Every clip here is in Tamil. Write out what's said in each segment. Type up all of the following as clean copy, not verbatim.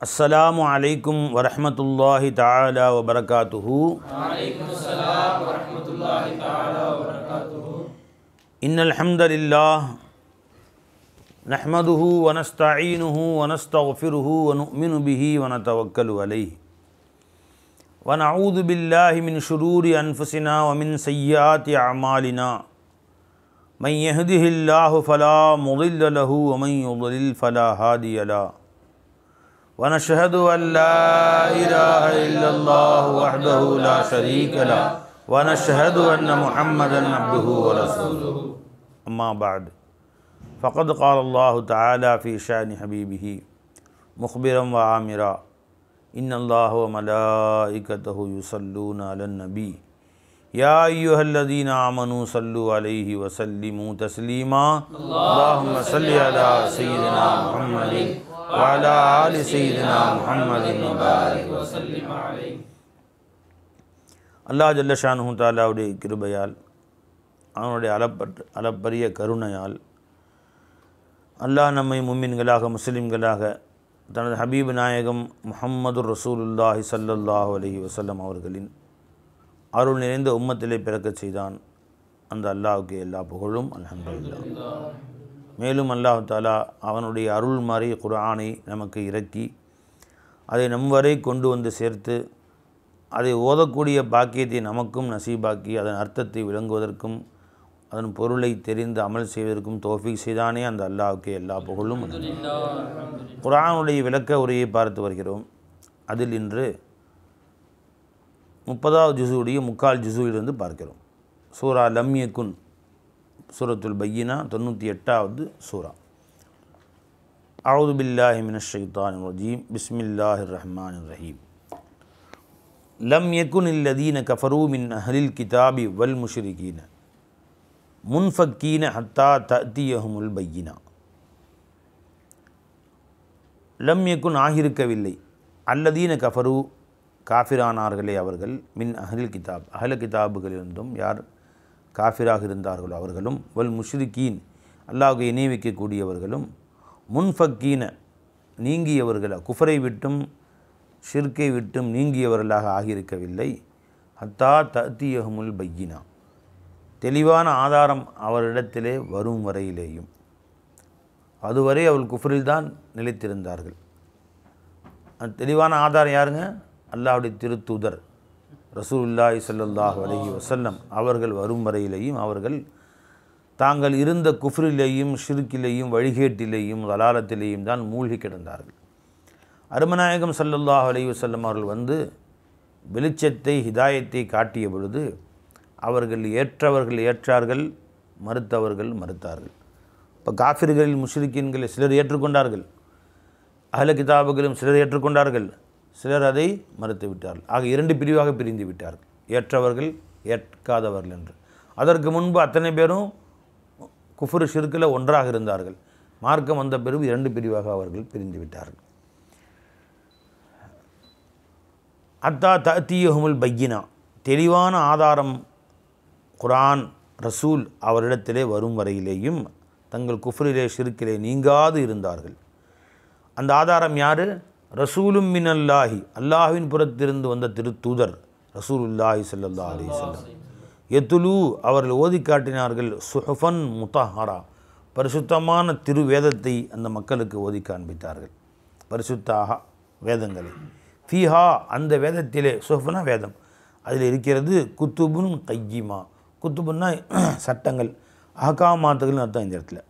अस्सलामु अलैकुम वरहमतुल्लाहि ताला वबरकातुहु। वालैकुमुस्सलाम वरहमतुल्लाहि ताला वबरकातुहु। इन्नल हम्दलिल्लाह नहमदुहु व नस्तईनुहु व नस्तगफिरुहु व नु'मिनु बिही व नतवक्कलु अलैहि व नऊज़ु बिल्लाहि मिन शुरूरि अनफुसिना व मिन सय्यिआति अअमालिना मन यहदिहिल्लाहु फला मुदिल्ल लहु व मन युद्लिल फला हादिय लहु व नशहदु अन ला इलाहा इल्लल्लाहु वहदहु ला शरीक लहु व नशहदु अन्न मुहम्मदन अब्दुहु व रसूलुहु। अम्मा बाद फ़क़द क़ाल अल्लाहु तआला फ़ी शानि हबीबिही मुख़बिरन व आमिरा इन्नल्लाह व मलाइकतहु युसल्लूना अलन नबी या अय्युहल्लज़ीना आमनू सल्लु अलैहि व सल्लिमू तस्लीमा। अल्लाहुम्मा सल्लि अला सय्यिदिना मुहम्मदिन व अला आलि सय्यिदिना मुहम्मदिन व बारिक व सल्लिम अलैहि। அல்லாஹ் ஜல்ல ஷானுஹு தஆலாவுடைய கிருபையால் அவனுடைய அளப்பரிய கருணையால் அல்லாஹ் நம்மை மும்மின்களாக முஸ்லிம்களாக தனது ஹபீப் நாயகம் முஹம்மதுர் ரசூலுல்லாஹி ஸல்லல்லாஹு அலைஹி வஸல்லம் அவர்களின் அருள் நிறைந்த உம்மத்திலே பிறக்கச் செய்தான். அந்த அல்லாஹ்வுக்கு எல்லா புகழும் அல்ஹம்துலில்லாஹ். மேலும் அல்லாஹ் தஆலா அவனுடைய அருள்மாறி குர்ஆனை நமக்கு இறக்கி அதை நம் வரை கொண்டு வந்து சேர்த்து அதை ஓதக்கூடிய பாக்கியத்தை நமக்கும் நசீபாக்கி அதன் அர்த்தத்தை விளங்குவதற்கும் அதன் பொருளை தெரிந்து அமல் செய்வதற்கும் தௌஃபீக் செய்தானே அந்த அல்லாஹ்வுக்கு எல்லா புகழும். குர்ஆனுடைய விளக்க உரையை பார்த்து வருகிறோம். அதில் இன்று 30வது ஜுஸுடைய முக்கால் ஜுஸுவிலிருந்து பார்க்கிறோம். சூரா லம் யகுன், சூரத்துல் பையினா 98வது சூரா. அஊது பில்லாஹி மினஷ் ஷைத்தானிர் ரஜீம். பிஸ்மில்லாஹிர் ரஹ்மானிர் ரஹீம். லம் யகுனில் லதீன கஃபரூ மின் அஹ்லில் கிதாபி வல் முஷ்ரிகீன முன்ஃபக்கீன ஹத்தா தஅதியஹுமுல் பையினா. லம் யகுன் ஆகியிருக்கவில்லை, அல்லதீன கஃபரூ காஃபிரானார்களே அவர்கள், மின் அஹ்லில் கிதாப் அஹ்ல கிதாபுகளிலிருந்தும் யார் காஃபிராக இருந்தார்களோ அவர்களும், வல் முஷ்ரிகீன் அல்லாஹ்வுக்கு இணை வைக்கக்கூடியவர்களும், முன்ஃபக்கீன நீங்கியவர்களாக குஃபரை விட்டும் ஷிர்கை விட்டும் நீங்கியவர்களாக ஆகியிருக்கவில்லை. ஹத்தா தஅதியஹுமுல் பையினா தெளிவான ஆதாரம் அவரிடத்திலே வரும் வரையிலேயும், அதுவரை அவள் குஃப்ரில்தான் நிலைத்திருந்தார்கள். அந்த தெளிவான ஆதாரம் யாருங்க? அல்லாஹ்வுடைய திருத்தூதர் ரசூலுல்லாஹி ஸல்லல்லாஹு அலைஹி வஸல்லம் அவர்கள் வரும் வரையிலேயும் அவர்கள் தாங்கள் இருந்த குஃப்ரிலேயும் ஷிர்கிலேயும் வழிகேட்டிலேயும் தலாலத்திலேயும் தான் மூழ்கி கிடந்தார்கள். அருமநாயகம் ஸல்லல்லாஹு அலைஹி வஸல்லம் அவர்கள் வந்து வெளிச்சத்தை ஹிதாயத்தை காட்டிய பொழுது அவர்கள் ஏற்றவர்கள் ஏற்றார்கள், மறுத்தவர்கள் மறுத்தார்கள். இப்போ காஃபிர்களில் முஷ்ரிக்கீன்களை சிலர் ஏற்றுக்கொண்டார்கள், அஹ்ல கிதாபுகளும் சிலர் ஏற்றுக்கொண்டார்கள், சிலர் அதை மறுத்து விட்டார்கள். ஆக இரண்டு பிரிவாக பிரிந்து விட்டார்கள், ஏற்றவர்கள் ஏற்காதவர்கள் என்று. அதற்கு முன்பு அத்தனை பேரும் குஃப்ர் ஷிர்கில் ஒன்றாக இருந்தார்கள். மார்க்கம் வந்த பிறகு இரண்டு பிரிவாக அவர்கள் பிரிந்து விட்டார்கள். அத்தா தஅதியஹுமுல் பையினா தெளிவான ஆதாரம் குர்ஆன் ரசூல் அவரிடத்திலே வரும் வரையிலேயும் தங்கள் குஃப்ரிலே ஷிர்கிலே நீங்காது இருந்தார்கள். அந்த ஆதாரம் யார்? ரசூலும் மினல்லாஹி அல்லாஹ்வின் புறத்திலிருந்து வந்த திருத்தூதர் ரசூலுல்லாஹி ஸல்லல்லாஹு அலைஹி வஸல்லம். யத்லூ அவர்கள் ஓதி காட்டினார்கள், சுஹுஃபன் முத்தஹரா பரிசுத்தமான திருவேதத்தை அந்த மக்களுக்கு ஓதி காண்பித்தார்கள். பரிசுத்தாக வேதங்களை, ஃபீஹா அந்த வேதத்திலே, சுஹுஃப்னா வேதம், அதில் இருக்கிறது குத்துபுன் கையிமா. குத்துபுன்னா சட்டங்கள், அஹ்காமாத்துகள்னு அர்த்தம். இந்த இடத்துல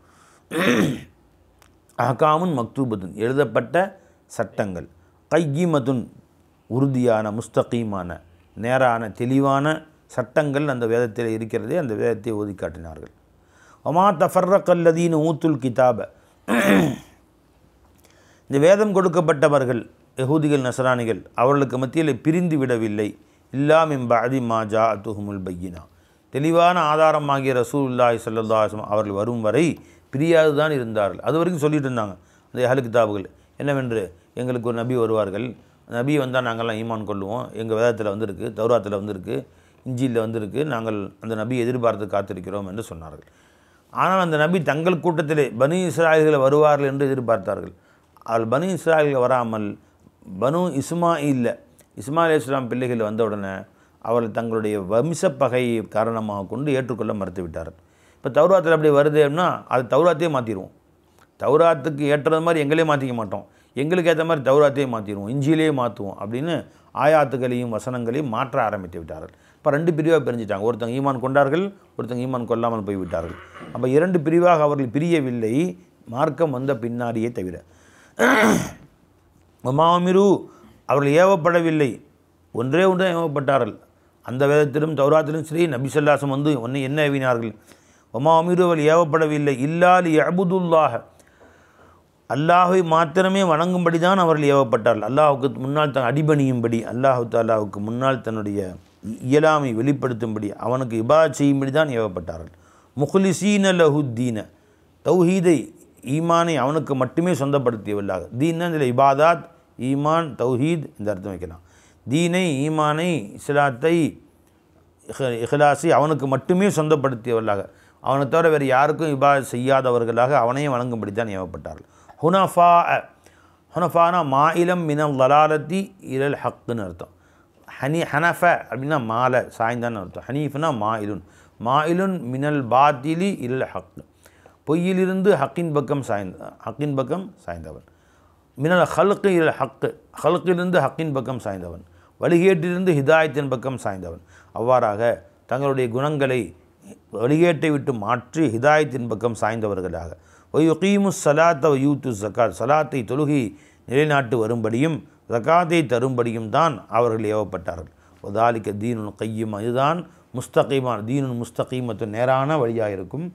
அஹ்காமுன் மக்தூபத்துன் எழுதப்பட்ட சட்டங்கள், கையிமத்துன் உறுதியான முஸ்தகீமான நேரான தெளிவான சட்டங்கள் அந்த வேதத்தில் இருக்கிறதே. அந்த வேதத்தை ஓதி காட்டினார்கள். ஒமா தஃபர்ரகல்லதீன ஊத்துல் கிதாப இந்த வேதம் கொடுக்கப்பட்டவர்கள் யஹூதிகள் நஸ்ரானிகள் அவர்களுக்கு மத்தியில் பிரிந்து விடவில்லை. இல்லா மின் பஅதி மா ஜாஅத்துஹுமுல் பையினா தெளிவான ஆதாரமாகிய ரசூலுல்லாஹி ஸல்லல்லாஹு அலைஹி வஸல்லம் அவர்கள் வரும் வரை பிரியாது தான் இருந்தார்கள். அது வரைக்கும் சொல்லிட்டு இருந்தாங்க அந்த அஹ்ல கிதாபுகள் என்னவென்று, எங்களுக்கு ஒரு நபி வருவார்கள், நபி வந்தால் நாங்கள்லாம் ஈமான் கொள்ளுவோம், எங்கள் வேதத்தில் வந்திருக்கு, தௌராத்தில் வந்திருக்கு, இஞ்சியில் வந்திருக்கு, நாங்கள் அந்த நபி எதிர்பார்த்து காத்திருக்கிறோம் என்று சொன்னார்கள். ஆனால் அந்த நபி தங்கள் கூட்டத்திலே பனி இஸ்ராயல்கள் வருவார்கள் என்று எதிர்பார்த்தார்கள். அவள் பனி இஸ்ராயல்கள் வராமல் பனு இஸ்மாயில் அலைஹிஸ்ஸலாம் பிள்ளைகள் வந்த உடனே அவர்கள் தங்களுடைய வம்சப்பகை காரணமாக கொண்டு ஏற்றுக்கொள்ள மறுத்து விட்டார்கள். இப்போ தௌராத்தில் அப்படி வருது அப்படின்னா அது தௌராத்தையே மாற்றிடுவோம். தௌராத்துக்கு ஏற்றது மாதிரி எங்களே மாற்றிக்க மாட்டோம், எங்களுக்கு ஏற்ற மாதிரி தௌராத்தையே மாற்றிடுவோம், இஞ்சியிலே மாற்றுவோம் அப்படின்னு ஆயாத்துகளையும் வசனங்களையும் மாற்ற ஆரம்பித்து விட்டார்கள். இப்போ 2 பிரிவாக பிரிஞ்சிட்டாங்க. ஒருத்தங்க ஈமான் கொண்டார்கள், ஒருத்தங்க ஈமான் கொள்ளாமல் போய்விட்டார்கள். அப்போ 2 பிரிவாக அவர்கள் பிரியவில்லை, மார்க்கம் வந்த பின்னாடியே தவிர. மாமிரு அவர்கள் ஏவப்படவில்லை, ஒன்றே ஒன்றே ஏவப்பட்டார்கள். அந்த வேதத்திலும் தௌராத்திலும் சரி நபி ஸல்லல்லாஹு அலைஹி வஸல்லம் வந்து ஒன்று என்ன ஏவினார்கள்? ஒமாமிரு அவர்கள் ஏவப்படவில்லை இல்லா லியஅபுதுல்லாஹ, அல்லாஹை மாத்திரமே வணங்கும்படி தான் அவர்கள் ஏவப்பட்டார்கள். அல்லாஹுக்கு முன்னால் தன் அடிபணியும்படி, அல்லாஹு தாலாவுக்கு முன்னால் தன்னுடைய இயலாமை வெளிப்படுத்தும்படி, அவனுக்கு இபாதத் செய்யும்படி தான் ஏவப்பட்டார்கள். முஹ்லிசீன லஹுத்தீன, தௌஹீதை ஈமானை அவனுக்கு மட்டுமே சொந்தப்படுத்தியவல்லாக. தீன்னா இதில் இபாதாத், ஈமான், தௌஹீத் இந்த அர்த்தம் வைக்கலாம். தீனை, ஈமானை, இஸ்லாத்தை, இஹ்லாஸை அவனுக்கு மட்டுமே சொந்தப்படுத்தியவர்களாக, அவனை தவிர வேறு யாருக்கும் இபாதத் செய்யாதவர்களாக அவனையும் வணங்கும்படி தான் ஏவப்பட்டார்கள். ஹுனஃபானா மாயிலம் மினல் லலாலத்தி இலல் ஹக்குன்னு அர்த்தம். ஹனஃப அப்படின்னா மாலை சாய்ந்தான்னு அர்த்தம். ஹனீஃப்னா மாயிலுன் மினல் பாத்திலி இலல் ஹக், பொய்யிலிருந்து ஹக்கின் பக்கம் சாய்ந்தவன். மினல் ஹல்க்கு இலல் ஹக்கு, ஹல்கிலிருந்து ஹக்கின் பக்கம் சாய்ந்தவன், வழிகேட்டிலிருந்து ஹிதாயத்தின் பக்கம் சாய்ந்தவன். அவ்வாறாக தங்களுடைய குணங்களை வழிகேட்டை விட்டு மாற்றி ஹிதாயத்தின் பக்கம் சாய்ந்தவர்களாக. ஒயுகீமு சலாத்த யூத்து ஜக்காத், சலாத்தை தொழுகை நிலைநாட்டு வரும்படியும் ஜக்காத்தை தரும்படியும் தான் அவர்கள் ஏவப்பட்டார்கள். ஒதாலிக்க தீனுன் கையுமா, இதுதான் முஸ்தகீமான தீனுன் முஸ்தகீமத்து நேரான வழியாக இருக்கும்.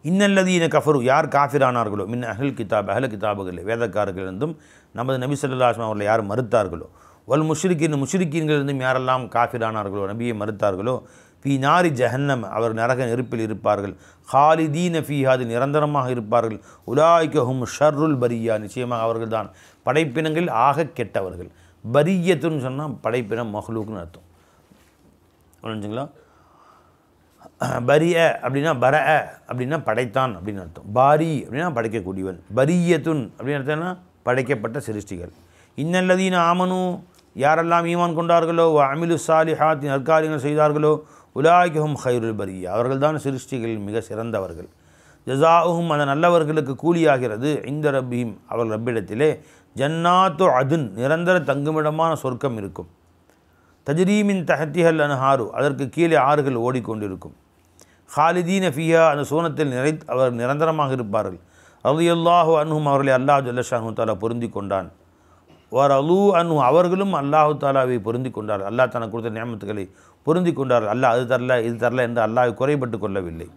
இன்னல்லதீன கஃபரு, யார் காஃபிரானார்களோ, மின் அஹ்ல் கிதாப், அஹ்ல கிதாபுகள் வேதக்காரர்களிருந்தும் நமது நபி ஸல்லல்லாஹு அலைஹி வஸல்லம் அவர்களை யார் மறுத்தார்களோ, வல் முஷ்ரிக்கீன்களிலிருந்தும் யாரெல்லாம் காஃபிரானார்களோ, நபியை மறுத்தார்களோ, ஃபீ நாரி ஜஹன்னம் அவர் நரக நெருப்பில் இருப்பார்கள். ஹாலிதீன ஃபீஹா, அது நிரந்தரமாக இருப்பார்கள். உலாய்க ஹும் ஷர்ருல் பரியா, நிச்சயமாக அவர்கள் தான் படைப்பினங்கள் ஆக கெட்டவர்கள். பரியத்துன்னு சொன்னால் படைப்பினம் மஹ்லூக்னு அர்த்தம். புரிஞ்சுங்களா? பரிய அப்படின்னா பர அப்படின்னா படைத்தான் அப்படின்னு அர்த்தம். பாரி அப்படின்னா படைக்கக்கூடியவன். பரியத்துன் அப்படின்னு அர்த்தம்னா படைக்கப்பட்ட சிருஷ்டிகள். இன்னல்லதீன ஆமனு, யாரெல்லாம் ஈமான் கொண்டார்களோ, அமிலு சாலிஹாத் நற்காரியங்கள் செய்தார்களோ, உலாய்கஹும் ஹைருல் பரியா, அவர்கள்தான் சிருஷ்டிகளில் மிக சிறந்தவர்கள். ஜஸாஉஹும், அந்த நல்லவர்களுக்கு கூலியாகிறது, இந்த ரப்பீம் அவர்கள் ரப்பிடத்திலே, ஜன்னாத்து அதுன் நிரந்தர தங்குமிடமான சொர்க்கம் இருக்கும். தஜ்ரீமின் தஹத்திஹல் அன்ஹாரு, அதற்கு கீழே ஆறுகள் ஓடிக்கொண்டிருக்கும். ஹாலிதீன ஃபியா, அந்த சோனத்தில் அவர் நிரந்தரமாக இருப்பார்கள். ரலியல்லாஹு அன்ஹும், அவர்களை அல்லாஹ் ஜல்லஷானு தாலா பொருந்தி கொண்டான். வரலு அன்ஹு, அவர்களும் அல்லாஹு தாலாவை பொருந்தி கொண்டார்கள். அல்லாஹ் தனக்கு கொடுத்த நியமத்துக்களை பொருந்தி கொண்டார்கள். அல்லாஹ் அது தரல இது தரல என்று அல்லாஹ் குறைபட்டு கொள்ளவில்லை.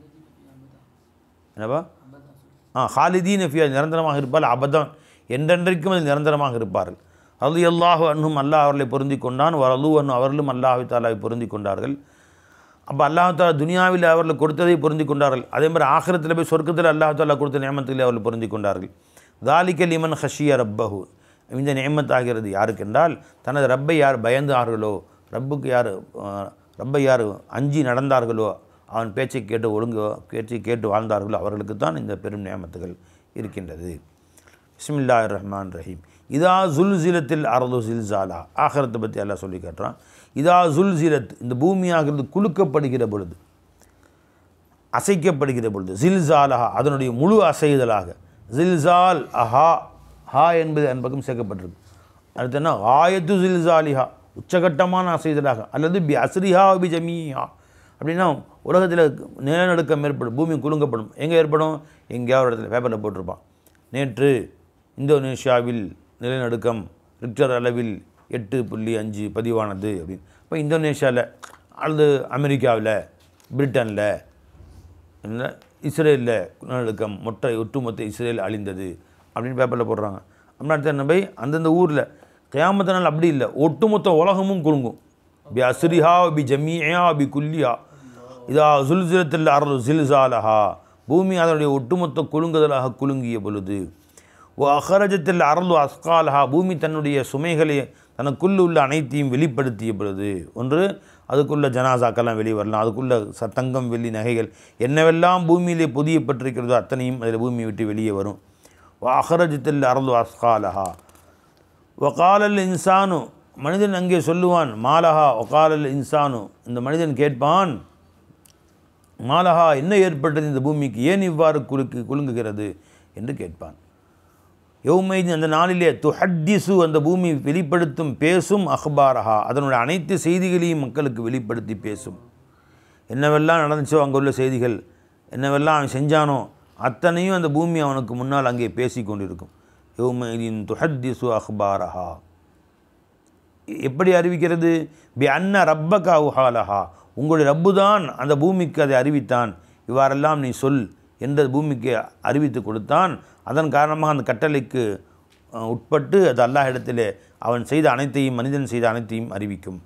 என்னப்பா? ஹாலிதீன ஃபியா, நிரந்தரமாக இருப்பார்கள். அபதான், என்றென்றைக்கும் அது நிரந்தரமாக இருப்பார்கள். ரலியல்லாஹு அன்ஹும், அல்லாஹ் அவர்களை பொருந்தி கொண்டான். வரலு அன்ஹு, அவர்களும் அல்லாஹு தாலாவை பொருந்தி கொண்டார்கள். அப்போ அல்லாஹ் தாலா துனியாவில் அவர்கள் கொடுத்ததை பொருந்தி கொண்டார்கள். அதே மாதிரி ஆகிரத்தில் போய் சொர்க்கத்தில் அல்லாஹ் தாலா கொடுத்த நியமத்தில் அவர்கள் பொருந்தி கொண்டார்கள். தாலிக லிமன் ஹஷிய ரப்பஹு, இந்த நியமத் ஆகிறது யாருக்கென்றால் தனது ரப்பை யார் பயந்தார்களோ, ரப்பை யார் அஞ்சி நடந்தார்களோ, அவன் பேச்சை கேட்டு வாழ்ந்தார்களோ, அவர்களுக்கு தான் இந்த பெரும் நியமத்துகள் இருக்கின்றது. பிஸ்மில்லாஹிர் ரஹ்மான் ரஹீம். இதா ஜுல்சிலத்தில் அர்து ஜில்சாலா, ஆகிரத்தை பற்றி அல்லாஹ் சொல்லி காட்டுறான். இதா ஜுல்சிலத், இந்த பூமியாகிறது குலுக்கப்படுகிற பொழுது, அசைக்கப்படுகிற பொழுது, ஜில்சாலஹா, அதனுடைய முழு அசைதலாக. ஜில்சால் அஹா, ஹா என்பது என் பக்கம் சேர்க்கப்பட்டிருக்கு. அடுத்து என்ன? ஆயத்து ஜில்சாலிஹா, உச்சகட்டமான அசைதலாக. அல்லது பி அஸ்ரிஹா பி ஜமீஹா, அப்படின்னா உலகத்தில் நிலநடுக்கம் ஏற்படும், பூமி குலுங்கப்படும். எங்கே ஏற்படும்? எங்கேயாவது இடத்துல பேப்பரில் போட்டிருப்பான், நேற்று இந்தோனேஷியாவில் நிலநடுக்கம் ரிக்டர் அளவில் 8.5 பதிவானது அப்படின்னு. இப்போ இந்தோனேஷியாவில் அல்லது அமெரிக்காவில், பிரிட்டனில், இஸ்ரேலில் நிலநடுக்கம், ஒட்டுமொத்த இஸ்ரேல் அழிந்தது அப்படின்னு பேப்பரில் போடுறாங்க. அப்படின்னா என்ன பை, அந்தந்த ஊரில் கியாமத்து நாள் அப்படி இல்லை, ஒட்டுமொத்த உலகமும் குலுங்கும். பி அஸ்ரிஹா பி ஜமீஹா பி குல்லியா. இதா ஜுல்சிலத்தில் அர்து ஜில்சாலஹா, பூமி அதனுடைய ஒட்டுமொத்த குலுங்குதலாக குலுங்கிய பொழுது. ஓ அஹரஜத்தில் அர்து அஸ்காலஹா, பூமி தன்னுடைய சுமைகளை தனக்குள்ளே உள்ள அனைத்தையும் வெளிப்படுத்திய பொழுது. ஒன்று, அதுக்குள்ள ஜனாசாக்கெல்லாம் வெளியே வரலாம், அதுக்குள்ள தங்கம் வெள்ளி நகைகள் என்னவெல்லாம் பூமியிலே பொதியப்பட்டிருக்கிறதோ அத்தனையும் அதில் பூமியை விட்டு வெளியே வரும். ஓ அஹரஜத்தில் அர்து அஸ்காலஹா, வகாலல் இன்சானு மனிதன் அங்கே சொல்லுவான் மாலஹா வகாலல் இன்சானு இந்த மனிதன் கேட்பான் மாலஹா என்ன ஏற்பட்டது இந்த பூமிக்கு ஏன் இவ்வாறு குலுங்குகிறது என்று கேட்பான் யௌமைதி அந்த நாளிலே துஹத்திசு அந்த பூமி வெளிப்படுத்தும் பேசும் அஹ்பாரஹா அதனுடைய அனைத்து செய்திகளையும் மக்களுக்கு வெளிப்படுத்தி பேசும் என்னவெல்லாம் நடந்துச்சோ அங்கே உள்ள செய்திகள் என்னவெல்லாம் அவன் செஞ்சானோ அத்தனையும் அந்த பூமி அவனுக்கு முன்னால் அங்கே பேசி கொண்டிருக்கும் யௌமைதின் துஹத்திசு அஹ்பாரஹா எப்படி அறிவிக்கிறது பி அன்ன ரப்பக அவுஹாலஹா உங்களுடைய ரப்பு தான் அந்த பூமிக்கு அதை அறிவித்தான் இவ்வாறெல்லாம் நீ சொல் என்று பூமிக்கு அறிவித்து கொடுத்தான் அதன் காரணமாக அந்த கட்டளைக்கு உட்பட்டு அது அல்லாஹ் இடத்திலே அவன் செய்த அனைத்தையும் மனிதன் செய்த அனைத்தையும் அறிவிக்கும்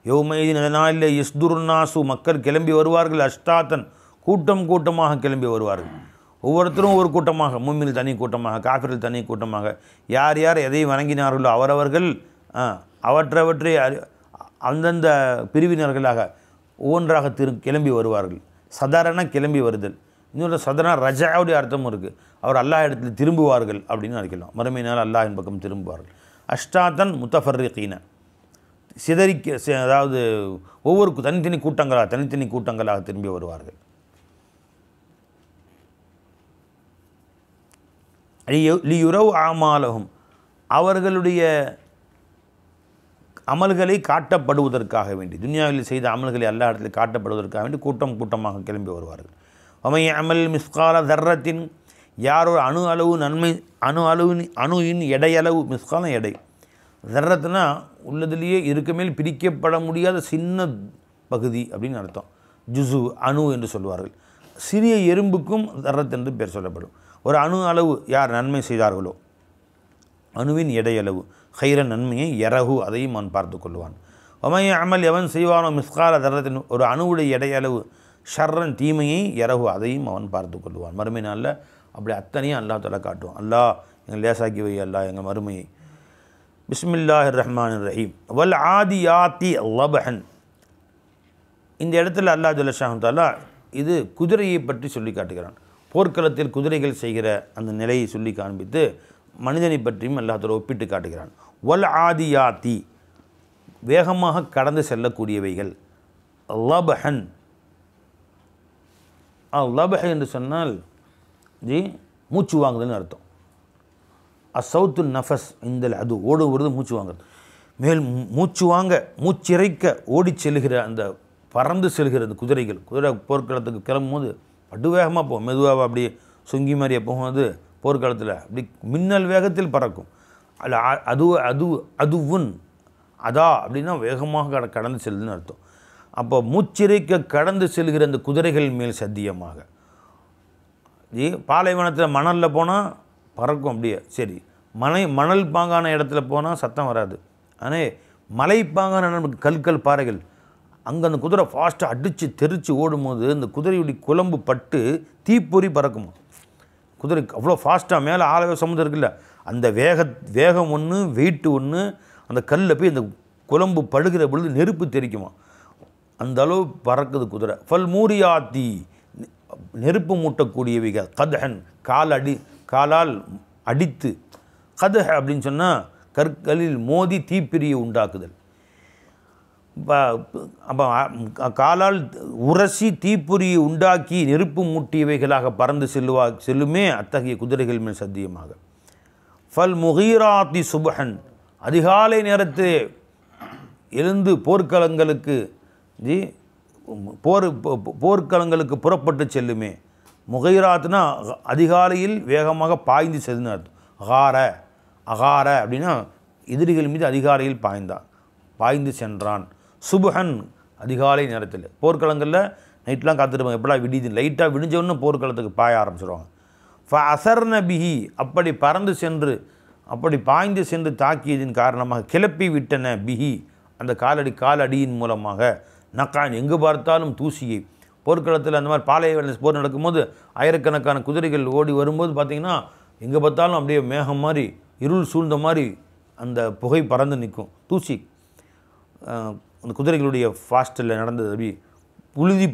யௌமைதின் அதனாலே யஸ்துருன்னாசு மக்கள் கிளம்பி வருவார்கள் அஷ்டாத்தன் கூட்டம் கூட்டமாக கிளம்பி வருவார்கள் ஒவ்வொருத்தரும் ஒவ்வொரு கூட்டமாக மூமின்கள் தனி கூட்டமாக காஃபிர்கள் தனி கூட்டமாக யார் யார் எதை வணங்கினார்களோ அவரவர்கள் அவற்றை அந்தந்த பிரிவினர்களாக ஒவ்வொன்றாக கிளம்பி வருவார்கள் சதாரண கிளம்பி வருதல் இன்னொரு சதாரண ரஜாவுடைய அர்த்தமும் இருக்குது அவர் அல்லாஹ் இடத்தில் திரும்புவார்கள் அப்படின்னு நினைக்கலாம் மறுமை நாள் அல்லாஹின் பக்கம் திரும்புவார்கள் அஷ்டாத்தன் முத்தஃபர்ரிகீன சிதறிக்க அதாவது ஒவ்வொரு தனித்தனி கூட்டங்களாக திரும்பி வருவார்கள் லியுரவ் ஆமாலஹும் அவர்களுடைய அமல்களை காட்டப்படுவதற்காக வேண்டி துனியாவில் செய்த அமல்களை எல்லா இடத்துல காட்டப்படுவதற்காக வேண்டி கூட்டம் கூட்டமாக கிளம்பி வருவார்கள் அமை அமல் மிஸ்கால தர்ரத்தின் யாரோ அணு அளவு நன்மை அணுவின் எடையளவு மிஸ்காலம் எடை தர்ரத்துனா உள்ளதுலேயே இருக்க மேல் பிரிக்கப்பட முடியாத சின்ன பகுதி அப்படின்னு அர்த்தம் ஜுசு அணு என்று சொல்வார்கள் சிறிய எறும்புக்கும் தர்ரத் என்று பேர் சொல்லப்படும் ஒரு அணு அளவு யார் நன்மை செய்தார்களோ அணுவின் எடையளவு ஹைர நன்மையை யரஹு அதையும் அவன் பார்த்து கொள்வான் ஒமைய அமல் எவன் செய்வானோ மிஸ்கால தர்ரத்தின் ஒரு அணுவுடைய எடையளவு ஷர்ரன் தீமையை யரஹு அதையும் அவன் பார்த்து கொள்வான் மறுமை நாளில் அப்படி அத்தனையும் அல்லாஹ் தஆலா காட்டுவான் அல்லாஹ் எங்கள் லேசாக்கி வை அல்லாஹ் எங்கள் மறுமையை பிஸ்மில்லாஹிர் ரஹ்மானிர் ரஹீம் வல் ஆதியாத்தி லபஹன் இந்த இடத்துல அல்லாஹ் ஜல்ல ஷானு தஆலா இது குதிரையை பற்றி சொல்லி காட்டுகிறான் போர்க்களத்தில் குதிரைகள் செய்கிற அந்த நிலையை சொல்லி காண்பித்து மனிதனை பற்றியும் அல்லாஹ் தஆலா ஒப்பிட்டு காட்டுகிறான் வல் ஆதியாத்தி வேகமாக கடந்து செல்லக்கூடியவைகள் லபஹன் லபஹ் என்று சொன்னால் மூச்சு வாங்குதுன்னு அர்த்தம் அசௌத்து நஃபஸ் இந்த அது ஓடுவது மூச்சு வாங்குறது மேல் மூச்சு வாங்க மூச்சிறைக்க ஓடி செல்கிற அந்த பறந்து செல்கிற அந்த குதிரை போர்க்களத்துக்கு கிளம்பும் போது படுவேகமாக போகும் மெதுவாக அப்படி சொங்கி மாதிரியே போகும்போது போர்க்களத்தில் அப்படி மின்னல் வேகத்தில் பறக்கும் அதுவுன் அதா அப்படின்னா வேகமாக கடந்து செல்லுதுன்னு அர்த்தம் அப்போ மூச்சிறைக்க கடந்து செல்கிற அந்த குதிரைகள் மேல் சத்தியமாக பாலைவனத்தில் மணலில் போனால் பறக்கும் அப்படியே சரி மணல் பாங்கான இடத்துல போனால் சத்தம் வராது ஆனால் மலைப்பாங்கான நமக்கு கற்கள் பாறைகள் அங்கே அந்த குதிரை ஃபாஸ்ட்டாக அடித்து தெரித்து ஓடும்போது அந்த குதிரையுடைய குழம்பு பட்டு தீப்பொறி பறக்குமா குதிரை அவ்வளோ ஃபாஸ்ட்டாக மேலே ஆழவே சமுதிரம் இருக்குல்ல அந்த வேகம் ஒன்று வெயிட்டு ஒன்று அந்த கல்லில் போய் அந்த குழம்பு படுகிற பொழுது நெருப்பு தெரிக்குமா அந்த அளவு பறக்குது குதிரை ஃபல் மூரியாத்தி நெருப்பு மூட்டக்கூடியவைகள் கதஹன் காலால் அடித்து கதஹ அப்படின்னு சொன்னால் கற்களில் மோதி தீப்பிரியை உண்டாக்குதல் அப்போ காலால் உரசி தீப்பொறியை உண்டாக்கி நெருப்பு மூட்டியவைகளாக பறந்து செல்லுமே அத்தகைய குதிரைகள் மேல் சத்தியமாக ஃபல் முகீராத்தி சுபஹன் அதிகாலை நேரத்தில் எழுந்து போர்க்களங்களுக்கு புறப்பட்டு செல்லுமே முகைராத்னா அதிகாலையில் வேகமாக பாய்ந்து செல்லுன்னு அர்த்தம் அகார அப்படின்னா எதிரிகள் மீது அதிகாலையில் பாய்ந்து சென்றான் சுபஹன் அதிகாலை நேரத்தில் போர்க்களங்களில் நைட்லாம் காத்துருப்பாங்க எப்படா விடிது லைட்டாக விடிஞ்சவொன்னு போர்க்களத்துக்கு பாய ஆரம்பிச்சிடுவாங்க அசர்ன பிஹி அப்படி பாய்ந்து சென்று தாக்கியதின் காரணமாக கிளப்பி விட்டன பிஹி அந்த காலடியின் மூலமாக நக்கான் எங்கு பார்த்தாலும் தூசியை போர்க்களத்தில் அந்த மாதிரி பாலைவன போர் நடக்கும்போது ஆயிரக்கணக்கான குதிரைகள் ஓடி வரும்போது பார்த்திங்கன்னா எங்கே பார்த்தாலும் அப்படியே மேகம் மாதிரி இருள் சூழ்ந்த மாதிரி அந்த புகை பறந்து நிற்கும் தூசி அந்த குதிரைகளுடைய ஃபாஸ்ட்டில் நடந்தது அப்படி புழுதி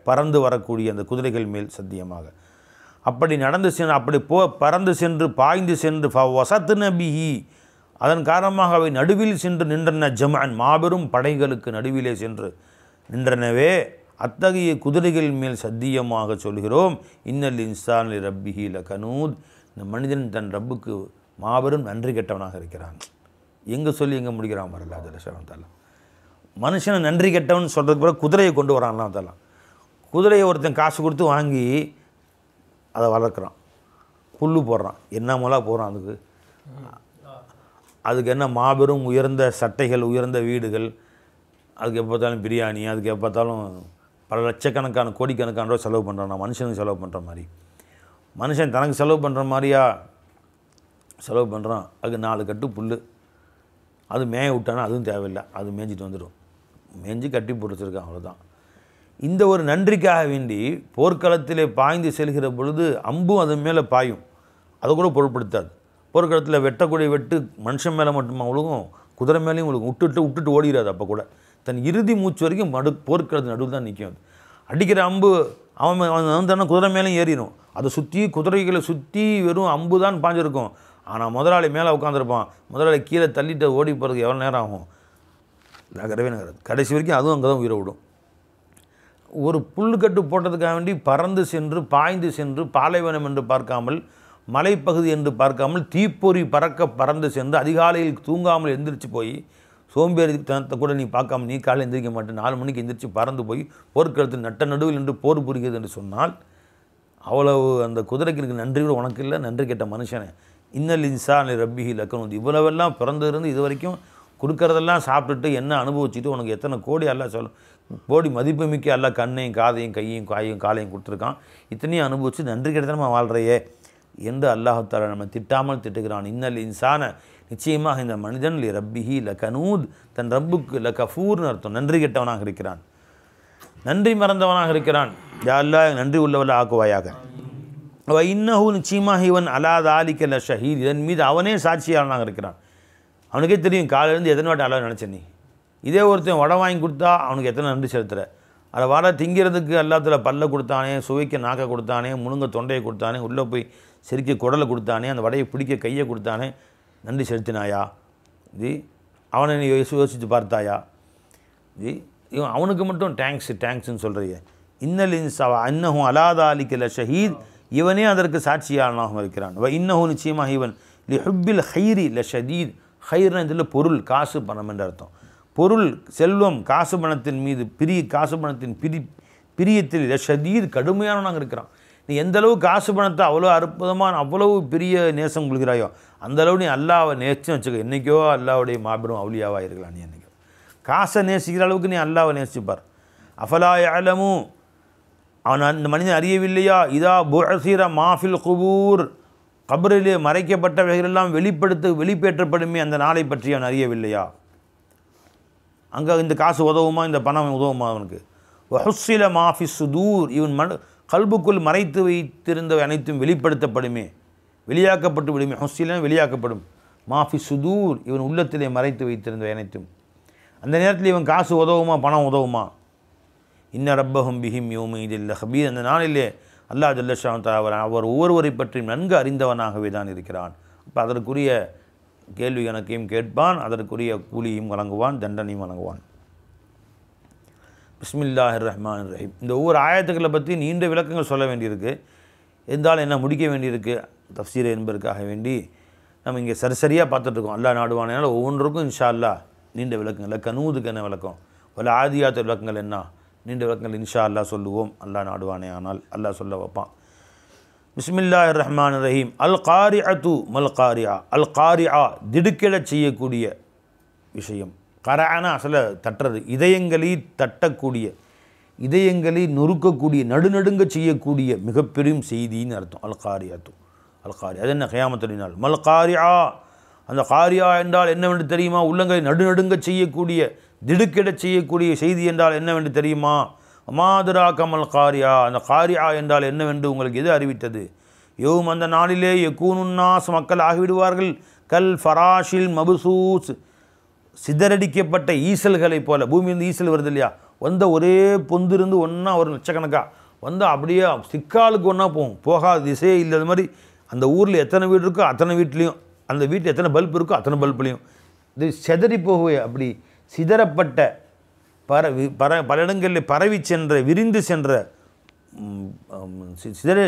பறந்து வரக்கூடிய அந்த குதிரைகள் மேல் சத்தியமாக அப்படி பறந்து சென்று பாய்ந்து சென்று வசத்து நபிஹி அதன் காரணமாக அவை நடுவில் சென்று நின்றன ஜம்அன் மாபெரும் படைகளுக்கு நடுவிலே சென்று நின்றனவே. அத்தகைய குதிரைகள் மேல் சத்தியமாக சொல்கிறோம், இன்னல் இன்சான் லி ரப்பிஹி லகனூத், இந்த மனிதன் தன் ரப்புக்கு மாபெரும் நன்றி கெட்டவனாக இருக்கிறான். எங்கே சொல்லி எங்கே முடிக்கிறான் வரல அதில் மனுஷனை நன்றி கெட்டவன் சொல்கிறதுக்கு பிறகு குதிரையை கொண்டு வரான்லாம் அதெல்லாம். குதிரையை ஒருத்தன் காசு கொடுத்து வாங்கி அதை வளர்க்குறான், புல்லு போடுறான், என்ன மூலா போகிறான், அதுக்கு என்ன மாபெரும் உயர்ந்த சட்டைகள், உயர்ந்த வீடுகள், அதுக்கு எப்போ பார்த்தாலும் பிரியாணி, அதுக்கு எப்போ பார்த்தாலும் பல லட்சக்கணக்கான கோடிக்கணக்கான ரூபா செலவு பண்ணுறான். மனுஷனுக்கு செலவு பண்ணுற மாதிரி, மனுஷன் தனக்கு செலவு பண்ணுற மாதிரியா செலவு பண்ணுறான். அதுக்கு 4 கட்டு புல், அது மேய விட்டானா அதுவும் தேவையில்லை, அது மேய்ஞ்சிட்டு வந்துடும், மேய்ஞ்சி கட்டி போட்டுச்சிருக்கான், அவ்வளோதான். இந்த ஒரு நன்றிக்காக வேண்டி போர்க்களத்திலே பாய்ந்து செல்கிற பொழுது அம்பும் அது மேலே பாயும், அதை கூட பொருட்படுத்தாது. போர்க்களத்தில் வெட்டக்கூடிய வெட்டு மனுஷன் மேலே மட்டுமா உழுகும், குதிரை மேலேயும் உழுகும், விட்டுட்டு ஓடிடாது. அப்போ கூட தன் இறுதி மூச்சு வரைக்கும் போர்க்களத்து நடுவில் தான் நிற்கும். அது அடிக்கிற அம்பு அவன் வந்தானா குதிரை மேலேயும் ஏறிடும், அதை சுற்றி குதிரைகளை சுற்றி வெறும் அம்பு தான் பாஞ்சிருக்கும். ஆனால் முதலாளி மேலே உட்காந்துருப்பான், முதலாளி கீழே தள்ளிட்டு ஓடி போகிறதுக்கு எவ்வளோ நேரம் ஆகும், நகரவே நகராது. கடைசி வரைக்கும் அதுவும் அங்கே தான் உயிரை விடும். ஒரு புல்லுக்கட்டு போட்டதுக்காக வேண்டி பறந்து சென்று பாய்ந்து சென்று பாலைவனம் என்று பார்க்காமல், மலைப்பகுதி என்று பார்க்காமல், தீப்பொறி பறந்து சென்று அதிகாலையில் தூங்காமல் எந்திரிச்சு போய், சோம்பேறி தனத்தை கூட நீ பார்க்காம நீ காலையில் எந்திரிக்க மாட்டேன், 4 மணிக்கு எந்திரிச்சு பறந்து போய் போர்க்களத்தில் நட்ட நடுவில் என்று போர் புரிகிறது என்று சொன்னால், அவ்வளவு அந்த குதிரைக்கு எனக்கு நன்றி கூட உனக்கு இல்லை, நன்றி கேட்ட மனுஷனே. இன்னல் இன்சான் லி ரப்பிஹி லகனூத், இவ்வளவெல்லாம் பிறந்திருந்து இது வரைக்கும் கொடுக்கறதெல்லாம் சாப்பிட்டுட்டு என்ன அனுபவிச்சுட்டு உனக்கு எத்தனை கோடி அல்ல கோடி மதிப்புமிக்க அல்ல கண்ணையும் காதையும் கையும் காலையும் கொடுத்துருக்கான், இத்தனையும் அனுபவிச்சு நன்றி கிடைத்தனமா வாழ்கிறையே என்று அல்லாஹ் நம்ம திட்டாமல் திட்டுகிறான். இன்னல் இன்சான, நிச்சயமாக இந்த மனிதன் லி ரப்பிஹி லகனூத், தன் ரப்புக்கு லகஃபூர்னு அர்த்தம், நன்றி கெட்டவனாக இருக்கிறான், நன்றி மறந்தவனாக இருக்கிறான். யா அல்லாஹ் நன்றி உள்ளவள ஆக்குவாயாக. இன்னஹு, நிச்சயமாக இவன் அலா தாலிக லஷஹீத், இதன் மீது அவனே சாட்சியாளனாக இருக்கிறான். அவனுக்கே தெரியும் காலையிலேருந்து எத்தனை வாட்டி அல்லா நினச்சேன். நீ இதே ஒருத்தன் வடை வாங்கி கொடுத்தா அவனுக்கு எத்தனை நன்றி செலுத்துகிற, அதை வடை திங்கிறதுக்கு எல்லாத்துல பல்ல கொடுத்தானே, சுவைக்க நாக்கை கொடுத்தானே, முழுங்க தொண்டையை கொடுத்தானே, உள்ளே போய் செரிக்க குடலை கொடுத்தானே, அந்த வடையை பிடிக்க கையை கொடுத்தானே, நன்றி செலுத்தினாயா ஜி? அவனை நீ யோசித்து பார்த்தாயா ஜி? இவன் அவனுக்கு மட்டும் தேங்க்ஸ்ன்னு சொல்கிறிய. இன்னல் இன்சா இன்னஹு அலா தாலிக லஷஹீத், இவனே அதற்கு சாட்சியாளனாக இருக்கிறான். இன்னஹு, நிச்சயமாக இவன் லி ஹுப்பில் ஹைரி லஷதீத், ஹைர்னா இதில் பொருள், காசு பணம் என்ற அர்த்தம். பொருள், செல்வம், காசு பணத்தின் மீது காசு பணத்தின் பிரியத்தில் லஷதீத், கடுமையானவனாக இருக்கிறான். நீ எந்த அளவு காசு பணத்தை அவ்வளோ அற்புதமான அவ்வளவு பெரிய நேசம் கொள்கிறாயோ அந்த அளவு நீ அல்லாவை நேசிச்சு வச்சுக்க. என்றைக்கோ அல்லாவுடைய மாபெரும் அவுலியாவாக இருக்கலாம். நீ என்றைக்கோ காசை நேசிக்கிற அளவுக்கு நீ அல்லாவை நேசிப்பார். அஃபலா யஅலமு, அவன் அந்த மனிதன் அறியவில்லையா, இதா புஅஸிர மாஃபில் குபூர், கபரிலே மறைக்கப்பட்டவைகளெல்லாம் வெளிப்பேற்றப்படுமே அந்த நாளை பற்றி அவன் அறியவில்லையா? அங்கே இந்த காசு உதவுமா, இந்த பணம் உதவுமா அவனுக்கு? வஹுஸ்ஸில மாஃபி சுதூர், இவன் கல்புக்குள் மறைத்து வைத்திருந்தவை அனைத்தும் வெளிப்படுத்தப்படுமே, வெளியாக்கப்பட்டு விடுமே. ஹுஸ்ஸில வெளியாக்கப்படும். மாஃபி சுதூர், இவன் உள்ளத்திலே மறைத்து வைத்திருந்தவை அனைத்தும். அந்த நேரத்தில் இவன் காசு உதவுமா, பணம் உதவுமா? இன்ன ரப்பஹும் பிஹிம் யௌமைதில் லஹபீர், அந்த நாளிலே அல்லாஹ் ஜல்ல ஷானு தஆலா அவர் ஒவ்வொருவரை பற்றி நன்கு அறிந்தவனாகவே தான் இருக்கிறான். அப்போ அதற்குரிய கேள்வி கணக்கையும் கேட்பான், அதற்குரிய கூலியும் வழங்குவான், தண்டனையும் வழங்குவான். பிஸ்மில்லாஹிர் ரஹ்மானிர் ரஹீம். இந்த ஒவ்வொரு ஆயத்துக்களை பற்றி நீண்ட விளக்கங்கள் சொல்ல வேண்டியிருக்கு, இருந்தாலும் என்ன முடிக்க வேண்டியிருக்கு தஃப்சீர் என்பதற்காக வேண்டி நம்ம இங்கே சரியாக பார்த்துட்ருக்கோம். அல்லாஹ் நாடுவானால ஒவ்வொன்றுக்கும் இன்ஷா அல்லாஹ் நீண்ட விளக்கங்கள். கனூதுக்கு என்ன விளக்கம், வல ஆதியாத்து விளக்கங்கள் என்ன, நீண்ட விளக்கங்கள் இன்ஷா அல்லாஹ் சொல்லுவோம். அல்லாஹ் நாடுவானே ஆனால் அல்லாஹ் சொல்ல வைப்பான். பிஸ்மில்லாஹிர் ரஹ்மானிர் ரஹீம். அல் காரிஅத்து மல் காரியா, அல் காரியா திடுக்கிடச் செய்யக்கூடிய விஷயம். கரானா அசல தட்டுறது, இதயங்களை தட்டக்கூடிய, இதயங்களை நொறுக்கக்கூடிய, நடுநடுங்க செய்யக்கூடிய மிகப்பெரும் செய்தின்னு அர்த்தம். அல் காரியாத்து, அல் காரியா அது என்ன, கியாமத்துடைய நாள். மல் காரியா, அந்த காரியா என்றால் என்னவென்று தெரியுமா? உள்ளங்களை நடுநடுங்க செய்யக்கூடிய, திடுக்கிடச் செய்யக்கூடிய செய்தி என்றால் என்னவென்று தெரியுமா? மாதுரா கமல் காரியா, அந்த காரியா என்றால் என்னவென்று உங்களுக்கு எது அறிவித்தது? யோம், அந்த நாளிலே யகூனுன்னாஸ், மக்கள் ஆகிவிடுவார்கள், கல் ஃபராஷில் மபுசூஸ், சிதறடிக்கப்பட்ட ஈசல்களைப் போல. பூமியிலிருந்து ஈசல் வருது இல்லையா, வந்த ஒரே பொந்திருந்து ஒன்றா ஒரு லட்சக்கணக்காக வந்து அப்படியே சிக்காலுக்கு ஒன்றா போகும், போகாத திசையே இல்லாத மாதிரி. அந்த ஊரில் எத்தனை வீடு இருக்கோ அத்தனை வீட்லேயும் அந்த வீட்டில் எத்தனை பல்ப் இருக்கோ அத்தனை பல்ப்லையும் இது சிதறி போகவே அப்படி சிதறப்பட்ட பல இடங்களில் பரவி சென்ற விரிந்து சென்ற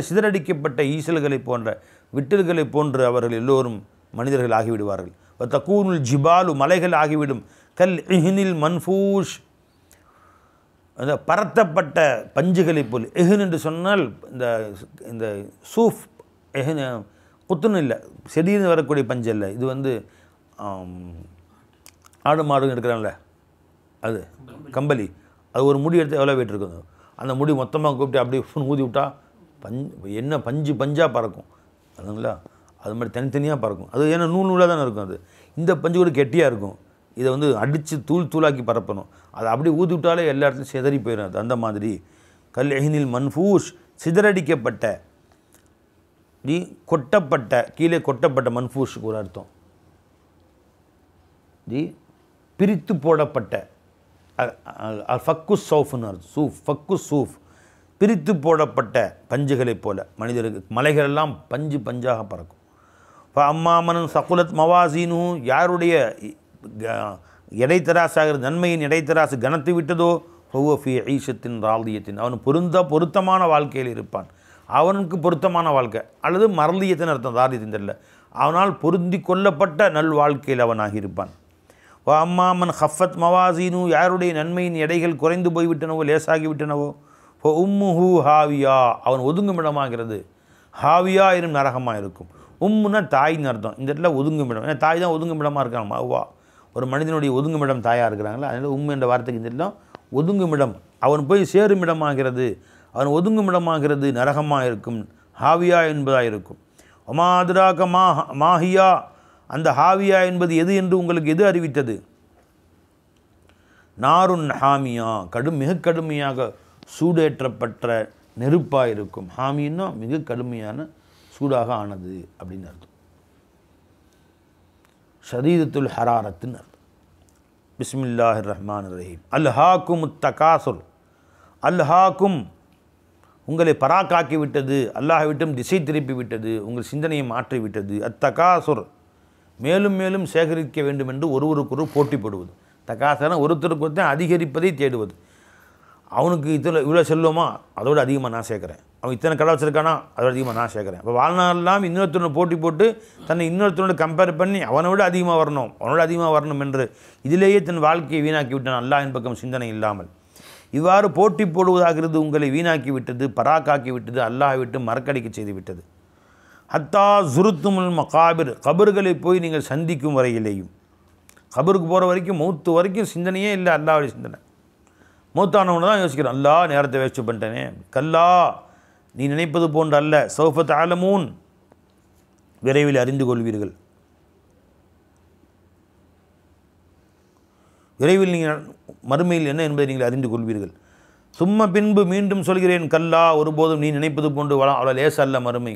சிதறடிக்கப்பட்ட ஈசல்களை போன்ற விட்டல்களை போன்று அவர்கள் எல்லோரும் மனிதர்கள் ஆகிவிடுவார்கள். தக்கூனுல் ஜிபாலு மலைகள் ஆகிவிடும். கல் இஹ்னில் மன்ஃபூஷ் அந்த பரத்தப்பட்ட பஞ்சுகளை போல். எஹின் என்று சொன்னால் இந்த சூஃப் எஹின் குத்துன்னு இல்லை, செடின்னு வரக்கூடிய பஞ்சு இல்லை. இது வந்து ஆடு மாடு எடுக்கிறான்ல அது கம்பளி, அது ஒரு முடி எடுத்து எவ்வளோ வெயிட் இருக்குது, அந்த முடி மொத்தமாக கூப்பிட்டு அப்படியே ஊதி விட்டால் என்ன பஞ்சாக பறக்கும் அதுங்களா, அது மாதிரி தனித்தனியாக பறக்கும். அது ஏன்னா நூலாக தானே இருக்கும். அது இந்த பஞ்சு கூட கெட்டியாக இருக்கும். இதை வந்து அடித்து தூளாக்கி பரப்பணும். அதை அப்படியே ஊதி விட்டாலே எல்லா இடத்துலையும் சிதறி போயிடும். அது அந்த மாதிரி கல் எஹினில் மன்ஃபூஷ் சிதறடிக்கப்பட்ட கொட்டப்பட்ட கீழே கொட்டப்பட்ட மன்ஃபூஷுக்கு ஒரு அர்த்தம் பிரித்து போடப்பட்ட ஃபக்கு சௌஃப்னு அர்த்தம். சூஃப் ஃபக்கு சூஃப் பிரித்து போடப்பட்ட பஞ்சுகளைப் போல மனிதருக்கு மலைகளெல்லாம் பஞ்சாக பறக்கும். இப்போ அம்மாமன் சகுலத் மவாசீனு யாருடைய இடைத்தராசாகிற நன்மையின் இடைத்தராசு கனத்து விட்டதோ ஃபி ஈஷத்தின் ராலியத்தின் அவன் பொருத்தமான வாழ்க்கையில் இருப்பான். அவனுக்கு பொருத்தமான வாழ்க்கை அல்லது மரலியத்தின் அர்த்தம் தாரியத்தின் தெரியல, அவனால் பொருந்தி கொள்ளப்பட்ட நல் வாழ்க்கையில் அவனாகி இருப்பான். அம்மாமன் ஹஃபத் மவாசீனு யாருடைய நன்மையின் எடைகள் குறைந்து போய்விட்டனவோ லேசாகிவிட்டனவோ உம்முஹு ஹாவியா அவன் ஒதுங்குமிடமாகிறது. ஹாவியா எனும் நரகமாக இருக்கும். உம்முன்னா தாயின்னு அர்த்தம். இந்த இடத்துல ஒதுங்குமிடம், ஏன்னா தாய் தான் ஒதுங்குமிடமாக இருக்காங்க. அவ்வா ஒரு மனிதனுடைய ஒதுங்குமிடம் தாயாக இருக்கிறாங்களா, அதனால் என்ற வார்த்தைக்கு இந்த இடத்துல ஒதுங்குமிடம் அவன் போய் சேருமிடமாகிறது, அவன் ஒதுங்குமிடமாகிறது நரகமாக இருக்கும். ஹாவியா என்பதாக இருக்கும். ஒமாதுராக மாஹியா அந்த ஹாவியா என்பது எது என்று உங்களுக்கு எது அறிவித்தது? நாருன் ஹாமியா மிக கடுமையாக சூடேற்றப்பட்ட நெருப்பாக இருக்கும். ஹாமின்னா மிக கடுமையான சூடாக ஆனது அப்படின்னு அர்த்தம். ஷதீதத்துல் ஹராரத்துன்னு அர்த்தம். பிஸ்மில்லாஹிர் ரஹ்மானிர் ரஹீம். அல்ஹாக்கும் தகாசுர் அல்ஹாக்கும் உங்களை பராக்காக்கி விட்டது, அல்லாஹ் விட்டும் திசை திருப்பி விட்டது, உங்கள் சிந்தனையை மாற்றி விட்டது. அத்தகாசுர் மேலும் மேலும் சேகரிக்க வேண்டும் என்று ஒருவருக்கொரு போட்டி போடுவது. தகாசன ஒருத்தருக்கு ஒருத்தன் அதிகரிப்பதை தேடுவது. அவனுக்கு இவ்வளோ செல்லுமா அதோடு அதிகமாக நான் சேர்க்குறேன், அவன் இத்தனை கடை வச்சுருக்கானா அதோட அதிகமாக நான் சேர்க்குறேன். இப்போ வாழ்நாளெல்லாம் இன்னொருத்தனை போட்டி போட்டு தன்னை இன்னொருத்தனோட கம்பேர் பண்ணி அவனை விட அதிகமாக வரணும் என்று இதிலேயே தன் வாழ்க்கையை வீணாக்கி விட்டான் அல்லாஹ்வின் பக்கம் சிந்தனை இல்லாமல். இவ்வாறு போட்டி போடுவதாகிறது உங்களை வீணாக்கி விட்டது, பராக்காக்கி விட்டது, அல்லாஹ் விட்டு மறக்கடிக்க செய்து விட்டது. ஹத்தா ஜுருத்துமுல் மகாபிர் கபர்களை போய் நீங்கள் சந்திக்கும் வரையிலேயும், கபருக்கு போகிற வரைக்கும் மௌத்து வரைக்கும் சிந்தனையே இல்லை அல்லாஹ்வுடைய சிந்தனை. மௌத்தானவனை தான் யோசிக்கிறோம், அல்லாஹ் நேரத்தை வேஸ்ட் பண்ணிட்டேனே. கல்லா நீ நினைப்பது போன்று அல்ல, சௌஃப தஅலமூன் விரைவில் அறிந்து கொள்வீர்கள். விரைவில் நீங்கள் மறுமையில் என்ன என்பதை நீங்கள் அறிந்து கொள்வீர்கள். சும்மா பின்பு மீண்டும் சொல்கிறேன், கல்லா ஒருபோதும் நீ நினைப்பது போன்று அவ்வளோ லேச அல்ல மறுமை.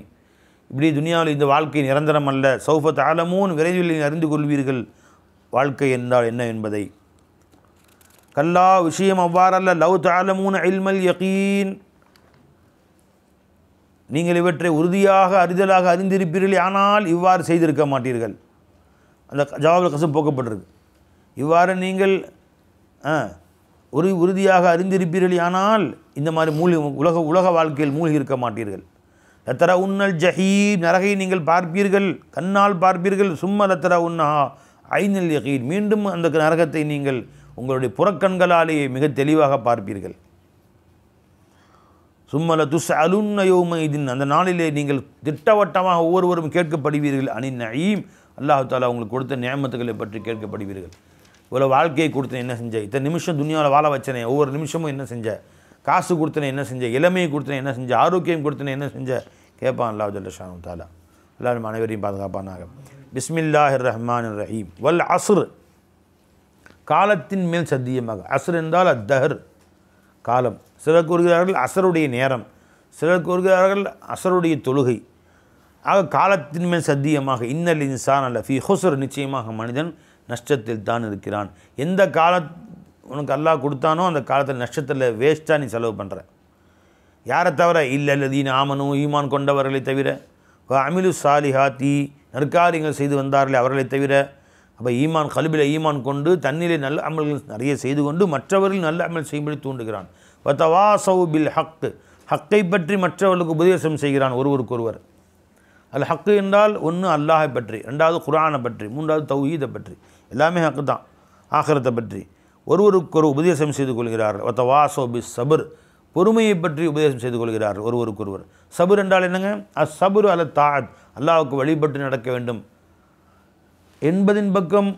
இப்படி துனியாவில் இந்த வாழ்க்கை நிரந்தரம் அல்ல. சௌஃப தஅலமூன் விரைவில் நீங்கள் அறிந்து கொள்வீர்கள் வாழ்க்கை என்றால் என்ன என்பதை. கல்லா விஷயம் அவ்வாறல்ல. லவ் தஅலமூன இல்மல் யகீன் நீங்கள் இவற்றை உறுதியாக அறிதலாக அறிந்திருப்பீர்கள், ஆனால் இவ்வாறு செய்திருக்க மாட்டீர்கள். அந்த ஜவாபில் கசம் போக்கப்பட்டிருக்கு. இவ்வாறு நீங்கள் உறுதியாக அறிந்திருப்பீர்கள், ஆனால் இந்த மாதிரி உலக வாழ்க்கையில் மூழ்கி இருக்க மாட்டீர்கள். லத்தர உன்னல் ஜஹீம் நரகை நீங்கள் பார்ப்பீர்கள், கண்ணால் பார்ப்பீர்கள். சும்மா லத்தர உன்னா ஐனல் யகீன் மீண்டும் அந்த நரகத்தை நீங்கள் உங்களுடைய புறக்கண்களாலேயே மிக தெளிவாக பார்ப்பீர்கள். சும்மல துஸ் அலுன்ன யௌமைதின் அந்த நாளிலே நீங்கள் திட்டவட்டமாக ஒவ்வொருவரும் கேட்கப்படுவீர்கள். அனின் நயீம் அல்லாஹ் தஆலா உங்களுக்கு கொடுத்த நியமத்துகளை பற்றி கேட்கப்படுவீர்கள். இவ்வளோ வாழ்க்கையை கொடுத்தேன் என்ன செஞ்ச, இத்தனை நிமிஷம் துனியாவில் வாழ வச்சனே, ஒவ்வொரு நிமிஷமும் என்ன செஞ்ச, காசு கொடுத்தனே என்ன செஞ்ச, இளமையை கொடுத்தனே என்ன செஞ்ச, ஆரோக்கியம் கொடுத்தனே என்ன செஞ்ச கேட்பான் அல்லாஹ் ஜல்ல ஷானு தஆலா. எல்லாரும் அனைவரையும் பாதுகாப்பானாக. பிஸ்மில்லாஹிர் ரஹ்மானிர் ரஹீம். வல் அஸ்ர் காலத்தின் மேல் சத்தியமாக. அஸ்ர் என்றால் அத்தஹர் காலம். சிலர் கூறுகிறார்கள் அசருடைய நேரம், சிலர் கூறுகிறார்கள் அசருடைய தொழுகை. ஆக காலத்தின் மேல் சத்தியமாக. இன்னல் இன்சான் அல்ல ஃபி ஹுஸ்ர் நிச்சயமாக மனிதன் நஷ்டத்தில் தான் இருக்கிறான். எந்த உனக்கு அல்லாஹ் கொடுத்தானோ அந்த காலத்தில் நஷ்டத்தில் வேஸ்ட்டாக நீ செலவு பண்ணுற. யாரை தவிர இல்லல்லதீன ஆமனு ஈமான் கொண்டவர்களை தவிர அமிலு சாலிஹாத்தி நற்காரியங்கள் செய்து வந்தார்களே அவர்களை தவிர. அப்போ ஈமான் கல்பில் ஈமான் கொண்டு தன்னிலே நல்ல அமல்கள் நிறைய செய்து கொண்டு மற்றவர்கள் நல்ல அமல் செய்யும்படி தூண்டுகிறான். வதவாசவு பில் ஹக், ஹக்கை பற்றி மற்றவர்களுக்கு உபதேசம் செய்கிறான் ஒருவருக்கொருவர். அல் ஹக்கு என்றால் ஒன்று அல்லாஹை பற்றி, ரெண்டாவது குர்ஆனை பற்றி, மூன்றாவது தௌஹீதை பற்றி, எல்லாமே ஹக்கு தான். ஆகிரத்தை பற்றி ஒருவருக்கொரு உபதேசம் செய்து கொள்கிறார்கள். வதவாசவு பிஸ் சபர், பொறுமையை பற்றி உபதேசம் செய்து கொள்கிறார்கள் ஒருவருக்கொருவர். சபர் என்றால் என்னங்க? அஸ்ஸபுரு அல தாஅத், அல்லாஹ்வுக்கு வழிபட்டு நடக்க வேண்டும் என்பதின் பக்கம்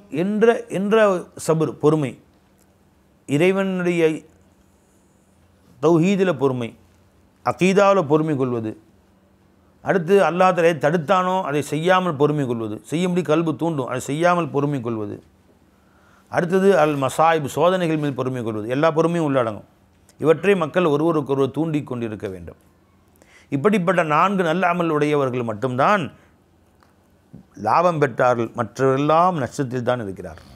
என்ற சபர், பொறுமை. இறைவனுடைய தௌஹீதில் பொறுமை, அகீதாவில் பொறுமை கொள்வது. அடுத்து அல்லாஹ் தஆலா தடுத்தானோ அதை செய்யாமல் பொறுமை கொள்வது, செய்யும்படி கல்பு தூண்டும் அதை செய்யாமல் பொறுமை கொள்வது. அடுத்தது அல் மசாயிப், சோதனைகள் மேல் பொறுமை கொள்வது. எல்லா பொறுமையும் உள்ளடங்கும். இவற்றை மக்கள் ஒருவருக்கொருவர் தூண்டி கொண்டிருக்க வேண்டும். இப்படிப்பட்ட 4 நல்ல அமல் உடையவர்கள் மட்டும்தான் லாபம் பெற்றார்கள், மற்றவரெல்லாம் நஷ்டத்தில் தான் இருக்கிறார்கள்.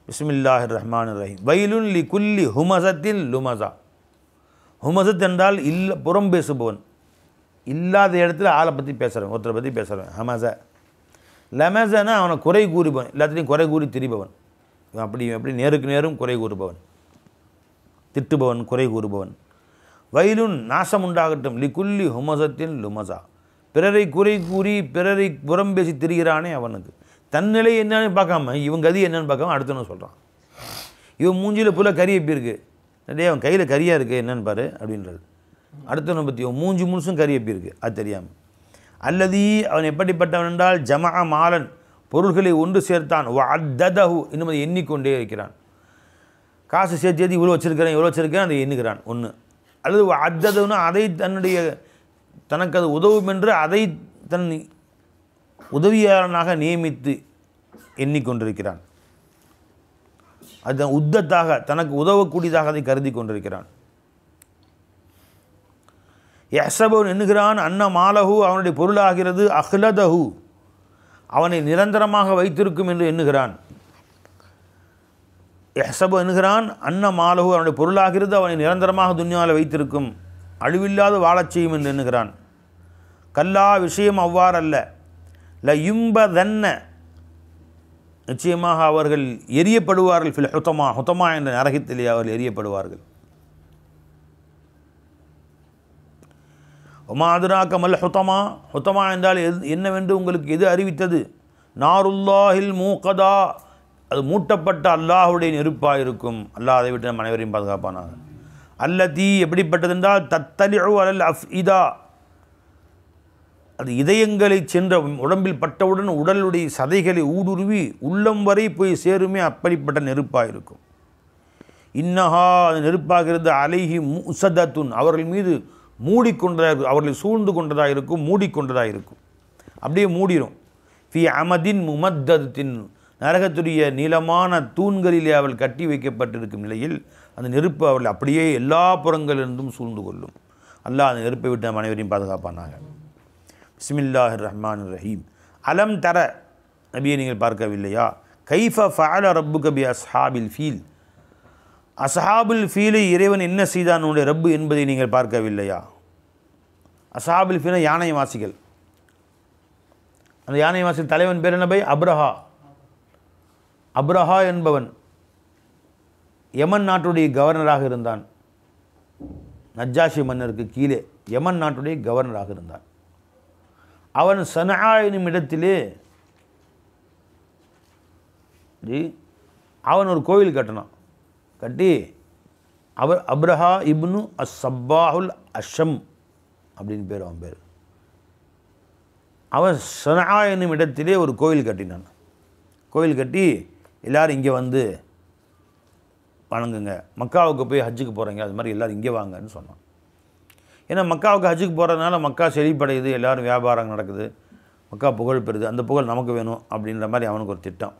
பிஸ்மில்லாஹிர் ரஹ்மானிர் ரஹீம். வைலுன் லி குல்லி ஹுமஸத்தின் லுமஸா. ஹுமஸத் என்றால் புறம் பேசுபவன், இல்லாத இடத்துல ஆளை பற்றி பேசுகிறவன், ஒருத்தரை பற்றி பேசுகிறவன் ஹமஸ. லமஸனா அவனை குறை கூறுபவன், எல்லாத்துலேயும் குறை கூறி திரிபவன். அப்படி நேருக்கு நேரும் குறை கூறுபவன், திட்டுபவன், குறை கூறுபவன். வயலுன், நாசம் உண்டாகட்டும், லிகுல்லி ஹுமஸத்தின் லுமஸா, பிறரை குறை கூறி பிறரை புறம் பேசி திரிகிறானே அவனுக்கு. தன்னிலை என்னன்னு பார்க்காம இவன் கதி என்னன்னு பார்க்காம அடுத்தவனு சொல்கிறான். இவன் மூஞ்சியில் புல கறி எப்படி இருக்குது, டே அவன் கையில் கறியாக இருக்குது என்னன்னு பாரு அப்படின்றது. அடுத்தவனை பற்றி அவன் மூஞ்சி முழுசும் கறி எப்படி இருக்குது அது தெரியாமல். அல்லது அவன் எப்படிப்பட்டவன் என்றால் ஜமா மாலன், பொருள்களை ஒன்று சேர்த்தான். வஅத்ததஹு, இன்னும் அதை எண்ணிக்கொண்டே இருக்கிறான். காசு சேர்த்து இவ்வளோ வச்சுருக்கிறேன் அதை எண்ணுகிறான் ஒன்று. அல்லது வஅத்ததஹுனா அதை தனக்கு அது உதவும் என்று அதை தன் உதவியாளனாக நியமித்து எண்ணிக்கொண்டிருக்கிறான். அது உத்தத்தாக தனக்கு உதவக்கூடியதாக அதை கருதி கொண்டிருக்கிறான். யஹ்சபுன் எண்ணுகிறான், அன்ன மாலஹு அவனுடைய பொருளாகிறது, அஹ்லதஹு அவனை நிரந்தரமாக வைத்திருக்கும் என்று எண்ணுகிறான். யஹ்சபு எண்ணுகிறான், அன்ன மாலஹு அவனுடைய பொருளாகிறது அவனை நிரந்தரமாக துன்யாவில் வைத்திருக்கும், அழிவில்லாத வாழச் செய்யும் என்று எண்ணுகிறான். கல்லா, விஷயம் அவ்வாறல்ல. லயும்பதன்ன, நிச்சயமாக அவர்கள் எரியப்படுவார்கள். ஃபில் ஹுதமா, ஹுதமா என்ற நரகத்திலே அவர்கள் எரியப்படுவார்கள். ஒமாதுராக்க மல் ஹுதமா, ஹுதமா என்றால் என்னவென்று உங்களுக்கு எது அறிவித்தது? நாருல்லாஹில் மூகதா, அது மூட்டப்பட்ட அல்லாஹுடைய நெருப்பாக இருக்கும். அல்லாஹ் அதை விட்டு நம் அனைவரையும் பாதுகாப்பானாக. அல்லதி, எப்படிப்பட்டது என்றால் தத்தலிஉ அலல் அஃஇதா, அது இதயங்களை சென்ற உடம்பில் பட்டவுடன் உடலுடைய சதைகளை ஊடுருவி உள்ளம் வரை போய் சேருமே, அப்படிப்பட்ட நெருப்பாக இருக்கும். இன்னஹா, அது நெருப்பாகிறது. அலைஹி முஸதத்துன், அவர்கள் மீது மூடிக்கொண்டதாக இருக்கும், அவர்களை சூழ்ந்து கொண்டதாக இருக்கும், மூடிக்கொண்டதாக இருக்கும், அப்படியே மூடிடும். ஃபி அமதின் முமத்தத்தின், நரகத்துடைய நீளமான தூண்களிலே அவள் கட்டி வைக்கப்பட்டிருக்கும் நிலையில் அந்த நெருப்பு அவர்கள் அப்படியே எல்லா புறங்களிலிருந்தும் சூழ்ந்து கொள்ளும். அல்லாஹ் அந்த நெருப்பை விட்டு நம் அனைவரையும் பாதுகாப்பானாக. பிஸ்மில்லாஹிர் ரஹ்மானிர் ரஹீம். அலம் தர, நபியை நீங்கள் பார்க்கவில்லையா? கைஃப ஃபஅல ரப்புக பி அஸ்ஹாபில் ஃபீல், அஸ்ஹாபுல் ஃபீலை இறைவன் என்ன செய்தான் உன்னுடைய ரப்பு என்பதை நீங்கள் பார்க்கவில்லையா? அஸ்ஹாபுல் ஃபீல் யானை வாசிகள். அந்த யானை வாசிகள் தலைவன் பேர் என்ன பை? அப்ரஹா. அப்ரஹா என்பவன் யமன் நாட்டுடைய கவர்னராக இருந்தான். நஜ்ஜாஷி மன்னருக்கு கீழே யமன் நாட்டுடைய கவர்னராக இருந்தான். அவன் சனஆ எனும் இடத்திலே அவன் ஒரு கோவில் கட்டினான். கட்டி அவர் அப்ரஹா இப்னு அஸ்ஸப்பாஹுல் அஷம் அப்படின்னு பேர், அவன் பேர். அவன் சனஆ என்னும் இடத்திலே ஒரு கோவில் கட்டினான். கோவில் கட்டி எல்லோரும் இங்கே வந்து வணங்குங்க, மக்காவுக்கு போய் ஹஜ்ஜுக்கு போகிறீங்க, அது மாதிரி எல்லோரும் இங்கே வாங்கன்னு சொன்னான். ஏன்னா மக்காவுக்கு ஹஜ்ஜுக்கு போகிறதுனால மக்கா செழிப்படையுது, எல்லோரும் வியாபாரம் நடக்குது, மக்கா புகழ் பெறுது, அந்த புகழ் நமக்கு வேணும் அப்படின்ற மாதிரி அவனுக்கு ஒரு திட்டம்.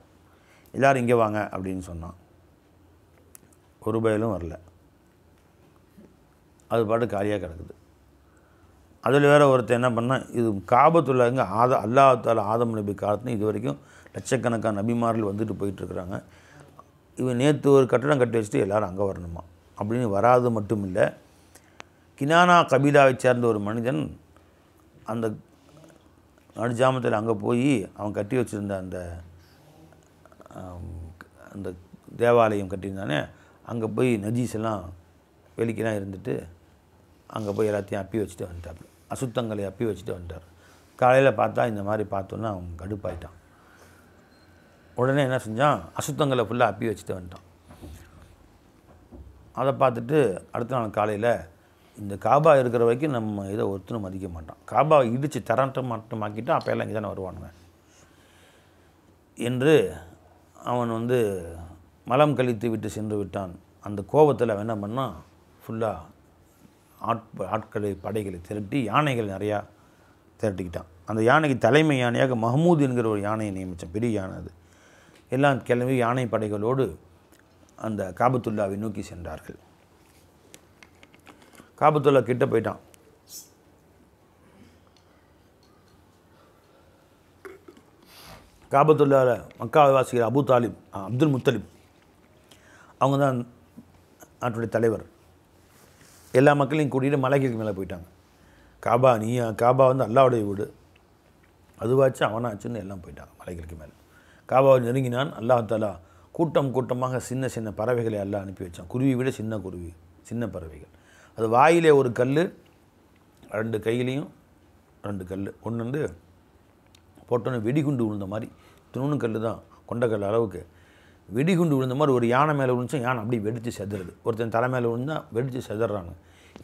எல்லோரும் இங்கே வாங்க அப்படின்னு சொன்னான். ஒரு பயலும் வரல, அது பாட்டு காலியாக கிடக்குது. அதில் வேறு ஒருத்தர் என்ன பண்ணால், இது காபத்துள்ளங்க அல்லாஹ் தஆலா ஆதம் நபி காலத்துன்னு இது வரைக்கும் லட்சக்கணக்கான நபிமார்கள் வந்துட்டு போயிட்டுருக்குறாங்க. இவன் நேற்று ஒரு கட்டடம் கட்டி வச்சுட்டு எல்லோரும் அங்கே வரணுமா அப்படின்னு வராது மட்டும் இல்லை. கினானா கபீலாவை சேர்ந்த ஒரு மனிதன் அந்த நடுஜாமத்தில் அங்கே போய் அவன் கட்டி வச்சுருந்த அந்த தேவாலயம் கட்டியிருந்தானே, அங்கே போய் நஜீஸ் எல்லாம் வெளிக்கெல்லாம் இருந்துட்டு அங்கே போய் எல்லாத்தையும் அப்பி வச்சுட்டு வந்துட்டார். அசுத்தங்களை அப்பி வச்சுட்டு வந்துட்டார். காலையில் பார்த்தா இந்த மாதிரி பார்த்தோன்னா அவன் கடுப்பாயிட்டான். உடனே என்ன செஞ்சான், அசுத்தங்களை ஃபுல்லாக அப்பி வச்சுட்டு வந்துட்டான். அதை பார்த்துட்டு அடுத்த நாள் காலையில் இந்த காபா இருக்கிற வரைக்கும் நம்ம இதை ஒருத்தரும் மதிக்க மாட்டான், காபாவை இடித்து தரட்டமாக்கிட்டான், அப்போ எல்லாம் இங்கே தானே வருவானுங்க என்று அவன் மலம் கழித்து விட்டு சென்று விட்டான். அந்த கோபத்தில் அவன் என்ன பண்ணான், ஃபுல்லாக படைகளை திரட்டி யானைகள் நிறையா திரட்டிக்கிட்டான். அந்த யானைக்கு தலைமை யானையாக மஹமூத் என்கிற ஒரு யானையை நியமித்தான், பெரிய யானை. அது எல்லாம் கிளம்பி யானை படைகளோடு அந்த காபத்துல்லாவை நோக்கி சென்றார்கள். காபத்துல்லா கிட்ட போயிட்டான். காபத்துல்லாவில் மக்காவை வாசிக்கிற அப்துல் முத்தலிப் அவங்க தான் நாட்டுடைய தலைவர். எல்லா மக்களையும் கூட்டிகிட்டு மலைகளுக்கு மேலே போயிட்டாங்க. காபா அல்லாவுடைய வீடு, அதுவாச்சு அவனாச்சுன்னு எல்லாம் போயிட்டாங்க மலைகளுக்கு மேலே. காபாவை நெருங்கினான். அல்லாஹ் தஆலா கூட்டமாக சின்ன சின்ன பறவைகளை எல்லாம் அனுப்பி வச்சான். குருவி விட சின்ன குருவி, சின்ன பறவைகள். அது வாயிலே ஒரு கல், 2 கையிலையும் 2 கல். ஒன்று போட்டோன்னு வெடிகுண்டு விழுந்த மாதிரி, துணு கல் தான், கொண்டக்கல் அளவுக்கு வெடிகுண்டு விழுந்த மாதிரி ஒரு யானை மேலே விழுந்துச்சா யானை அப்படியே வெடித்து செதறுது. ஒருத்தன் தலை மேலே விழுந்தால் வெடித்து செதறாங்க.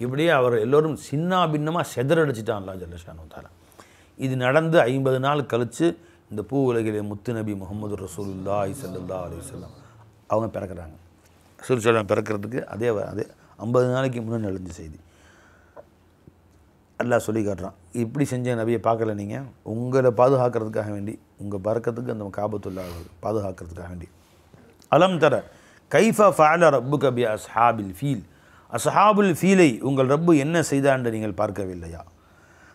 இப்படியே அவர் எல்லோரும் சின்ன பின்னமாக செதறடிச்சிட்டான் அல்லாஹ் ஜல்ல ஷானஹு தஆலா. இது நடந்து 50 நாள் கழித்து இந்த பூ உலகிலே முத்து நபி முஹம்மது ரசூலுல்லாஹி ஸல்லல்லாஹு அலைஹி வஸல்லம் அவங்க பிறக்கிறாங்க. ரசூல் பிறக்கிறதுக்கு அதே 50 நாளைக்கு முன்னே நடந்த செய்தி. அல்லாஹ் சொல்லி காட்டுறான், இப்படி செஞ்ச நபியை பார்க்கல நீங்கள், உங்களை பாதுகாக்கிறதுக்காக வேண்டி, உங்கள் பறக்கிறதுக்கு அந்த காபத்துல்லாஹ் பாதுகாக்கிறதுக்காக வேண்டி. அலம் தர கைஃப ஃபஅல ரப்புக பி அஸ்ஹாபில் ஃபீல், அஸ்ஹாபுல் ஃபீலை உங்கள் ரப்பு என்ன செய்தான் என்று நீங்கள் பார்க்கவில்லையா?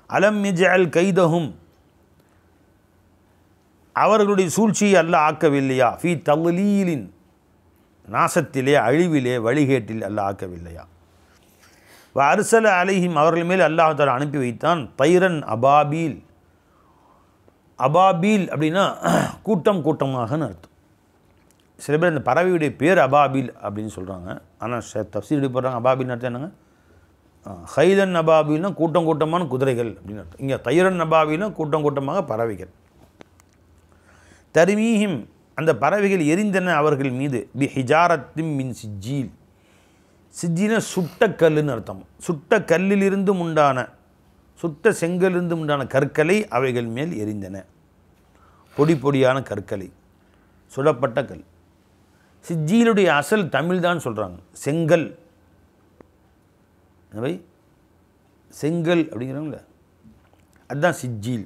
அலம் யஜ்அல் கைதஹும் அவர்களுடைய சூழ்ச்சியை அல்லாஹ் ஆக்கவில்லையா? ஃபீ தல்லீலின் நாசத்திலே, அழிவிலே, வழிகேட்டில் அல்லாஹ் ஆக்கவில்லையா? அர்சல அலைஹிம் அவர்கள் மேல் அல்லாஹ் தஆலா அனுப்பி வைத்தான் தைரன் அபாபீல். அபாபீல் அப்படின்னா கூட்டமாகன்னு அர்த்தம். சில பேர் இந்த பறவையுடைய பேர் அபாபீல் அப்படின்னு சொல்கிறாங்க. ஆனால் தஃப்சீர் எப்படி போடுறாங்க, அபாபீல்னு அர்த்தம் என்னங்க? ஹைலன் அபாபீல்னா கூட்டமான குதிரைகள் அப்படின்னு அர்த்தம். இங்கே தைரன் அபாபீல்னா கூட்டமாக பறவைகள். தர்மீஹிம் அந்த பறவைகள் எரிந்தன அவர்கள் மீது பி ஹிஜாரத்தின் மின் சிஜ்ஜீல். சிஜ்ஜின சுட்ட கல்லுன்னு அர்த்தம். சுட்ட கல்லிலிருந்து உண்டான, சுட்ட செங்கலிருந்து உண்டான கற்களை அவைகள் மேல் எரிந்தன. பொடியான கற்களை, சுடப்பட்ட கல். சிஜ்ஜீலுடைய அசல் தமிழ் தான் சொல்கிறாங்க, செங்கல். செங்கல் அப்படிங்கிறாங்கள, அதுதான் சிஜ்ஜீல்.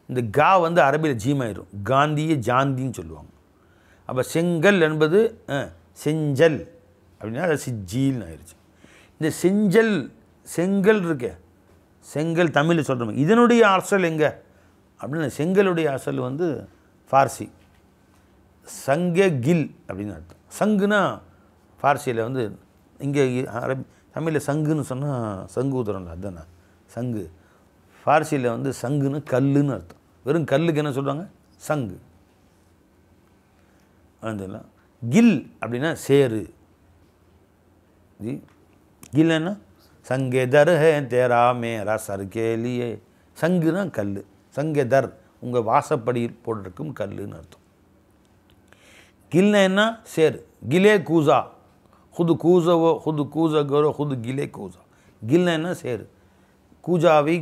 இந்த கா அரபியில் ஜீமாயிரும், காந்தியை ஜாந்தின்னு சொல்லுவாங்க. அப்போ செங்கல் என்பது செஞ்சல் அப்படின்னா அது சிஜ்ஜீல்னு ஆயிடுச்சு. இந்த செங்கல் இருக்கே, செங்கல் தமிழில் சொல்கிறோம், இதனுடைய அசல் எங்கே அப்படின்னு, செங்கலுடைய அசல் ஃபார்சி, சங்கே கில் அப்படின்னு அர்த்தம். சங்குனா ஃபார்சியில் இங்கே தமிழில் சங்குன்னு சொன்னால் சங்கு ஊத்துறோம்ல, அதுதானே சங்கு. ஃபார்சியில் சங்குன்னு கல்லுன்னு அர்த்தம். வெறும் கல்லுக்கு என்ன சொல்லுவாங்க, சங்கு. அதுலாம் கில் அப்படின்னா சேரு. கில் என்ன, சங்கே தர் ஹே தேரா மேரா சர் கேலியே. சங்குனா கல், சங்கே தர் உங்கள் வாசப்படியில் போட்டிருக்கும் கல்லுன்னு அர்த்தம். கில்னா என்ன, சேர். கிலே கூசா, ஹுது கூசவோ ஹுது கூசா கரோ ஹுது கிலே கூசா. கில்னா என்ன, சேர். கூஜாவை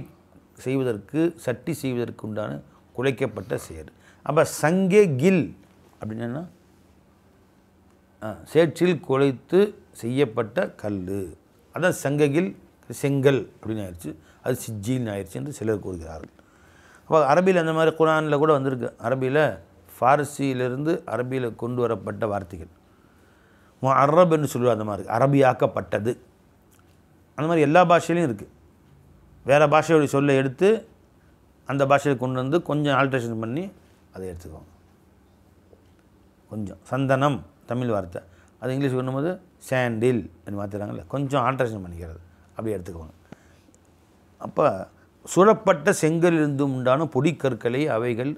செய்வதற்கு, சட்டி செய்வதற்கு உண்டான குலைக்கப்பட்ட சேர். அப்போ சங்கே கில் அப்படின்னா சேற்றில் குலைத்து செய்யப்பட்ட கல், அதான் சங்ககில், செங்கல் அப்படின்னு ஆயிடுச்சு. அது சிஜ்ஜில்னு ஆயிடுச்சு என்று சிலர் கூறுகிறார்கள். அப்போ அரபியில் அந்த மாதிரி குர்ஆனில் கூட வந்திருக்கு. அரபியில் ஃபார்சியிலிருந்து அரபியில் கொண்டு வரப்பட்ட வார்த்தைகள் அரப் என்று சொல்லுவார். அந்த மாதிரி அரபியாக்கப்பட்டது, அந்த மாதிரி எல்லா பாஷையிலையும் இருக்குது. வேறு பாஷையோடைய சொல்லை எடுத்து அந்த பாஷையை கொண்டு கொஞ்சம் ஆல்ட்ரேஷன் பண்ணி அதை எடுத்துக்குவாங்க. கொஞ்சம் சந்தனம் தமிழ் வார்த்தை, அது இங்கிலீஷ் பண்ணும்போது சாண்டில் அப்படின்னு மாற்றுறாங்கல்ல, கொஞ்சம் ஆல்ட்ரேஷன் பண்ணிக்கிறது, அப்படி எடுத்துக்குவாங்க. அப்போ சுடப்பட்ட செங்கலிலிருந்து உண்டான பொடிக்கற்களை அவைகள்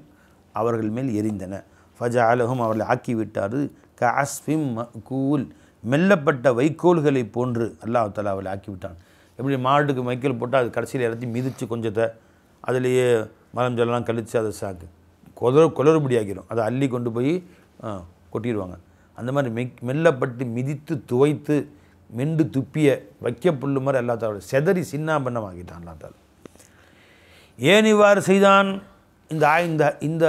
அவர்கள் மேல் எரிந்தன. ஃபஜஅலஹும் அவர்களை ஆக்கிவிட்டார் கஅஸ்ஃபிம் மக்கூல் மெல்லப்பட்ட வைக்கோல்களை போன்று அல்லாஹ் தஆலா அவளை ஆக்கிவிட்டான். எப்படி மாட்டுக்கு வைக்கோல் போட்டால் அது கடைசியில் எல்லாத்தையும் மிதித்து கொஞ்சத்தை அதிலேயே மரம் ஜெல்லாம் கழித்து அதை சாக்கு குளறுபடியாக்கிடும். அதை அள்ளி கொண்டு போய் கொட்டிடுவாங்க. அந்த மாதிரி மெல்லப்பட்டு மிதித்து துவைத்து மெண்டு துப்பிய வைக்க புல்லு மாதிரி அல்லா தாலா செதறி சின்னாபன்னமாக்கிட்டான் அல்லா தாலா. ஏன் இவ்வாறு செய்தான்? இந்த இந்த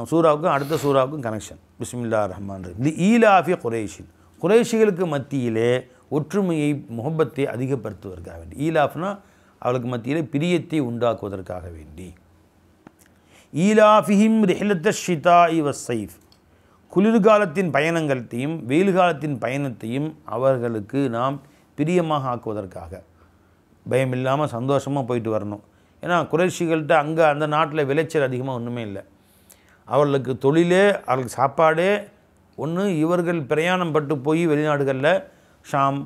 சூறாவுக்கும் அடுத்த சூறாவுக்கும் கனெக்ஷன். பிஸ்மில்லாஹிர் ரஹ்மானிர் ரஹீம். இது ஈலாஃபி குறைஷின், குறைஷிகளுக்கு மத்தியிலே ஒற்றுமையை முகப்பத்தை அதிகப்படுத்துவதற்காக வேண்டி. ஈலாஃப்னா அவளுக்கு மத்தியிலே பிரியத்தை உண்டாக்குவதற்காக வேண்டி. ஈலாஃபிஹிம் ரிஹ்லத்த ஷிதாஇ வஸ்ஸைஃப், குளிர்காலத்தின் பயணங்களையும் வெயில் காலத்தின் பயணத்தையும் அவர்களுக்கு நாம் பிரியமாக ஆக்குவதற்காக, பயம் இல்லாமல் சந்தோஷமாக போயிட்டு வரணும். ஏன்னா குறைஷிகள்கிட்ட அங்கே அந்த நாட்டில் விளைச்சல் அதிகமாக ஒன்றுமே இல்லை. அவர்களுக்கு தொழிலே அவர்களுக்கு சாப்பாடே ஒன்று. இவர்கள் பிரயாணம் பட்டு போய் வெளிநாடுகளில் ஷாம்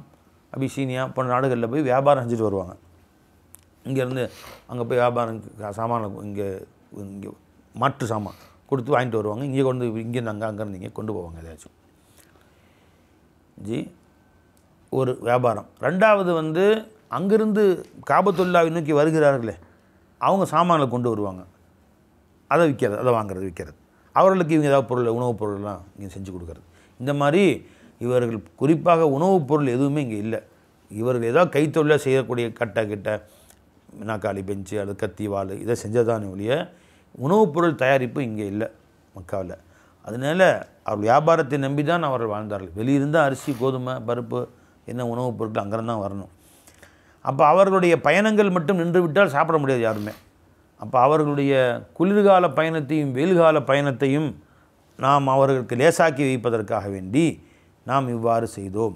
அபிசீனியா போன்ற நாடுகளில் போய் வியாபாரம் செஞ்சுட்டு வருவாங்க. இங்கேருந்து அங்கே போய் வியாபாரம் சாமான இங்கே மாற்று சாமான் கொடுத்து வாங்கிட்டு வருவாங்க. இங்கே கொண்டு இங்கேருந்து அங்கேருந்து இங்கே கொண்டு போவாங்க ஏதாச்சும் ஒரு வியாபாரம். ரெண்டாவது அங்கேருந்து காபத்துல்லாவை நோக்கி வருகிறார்களே அவங்க சாமான்களை கொண்டு வருவாங்க, அதை விற்கிறது, அதை வாங்கிறது, விற்கிறது. அவர்களுக்கு இவங்க ஏதாவது பொருள் உணவுப் பொருள்லாம் இங்கே செஞ்சு கொடுக்குறது. இந்த மாதிரி இவர்கள் குறிப்பாக உணவுப் பொருள் எதுவுமே இங்கே இல்லை. இவர்கள் ஏதாவது கைத்தொழிலாக செய்யக்கூடிய கட்டை நாக்காளி பெஞ்சு அது கத்தி வாள் இதை செஞ்சதானே ஒழிய உணவுப் பொருள் தயாரிப்பு இங்கே இல்லை மக்காவில். அதனால் அவர் வியாபாரத்தை நம்பி தான் அவர்கள் வாழ்ந்தார்கள். வெளியிருந்தால் அரிசி கோதுமை பருப்பு என்ன உணவுப் பொருட்கள் அங்கேருந்து தான் வரணும். அப்போ அவர்களுடைய பயணங்கள் மட்டும் நின்று விட்டால் சாப்பிட முடியாது யாருமே. அப்போ அவர்களுடைய குளிர்கால பயணத்தையும் வெயில்கால பயணத்தையும் நாம் அவர்களுக்கு லேசாக்கி வைப்பதற்காக வேண்டி நாம் இவ்வாறு செய்தோம்.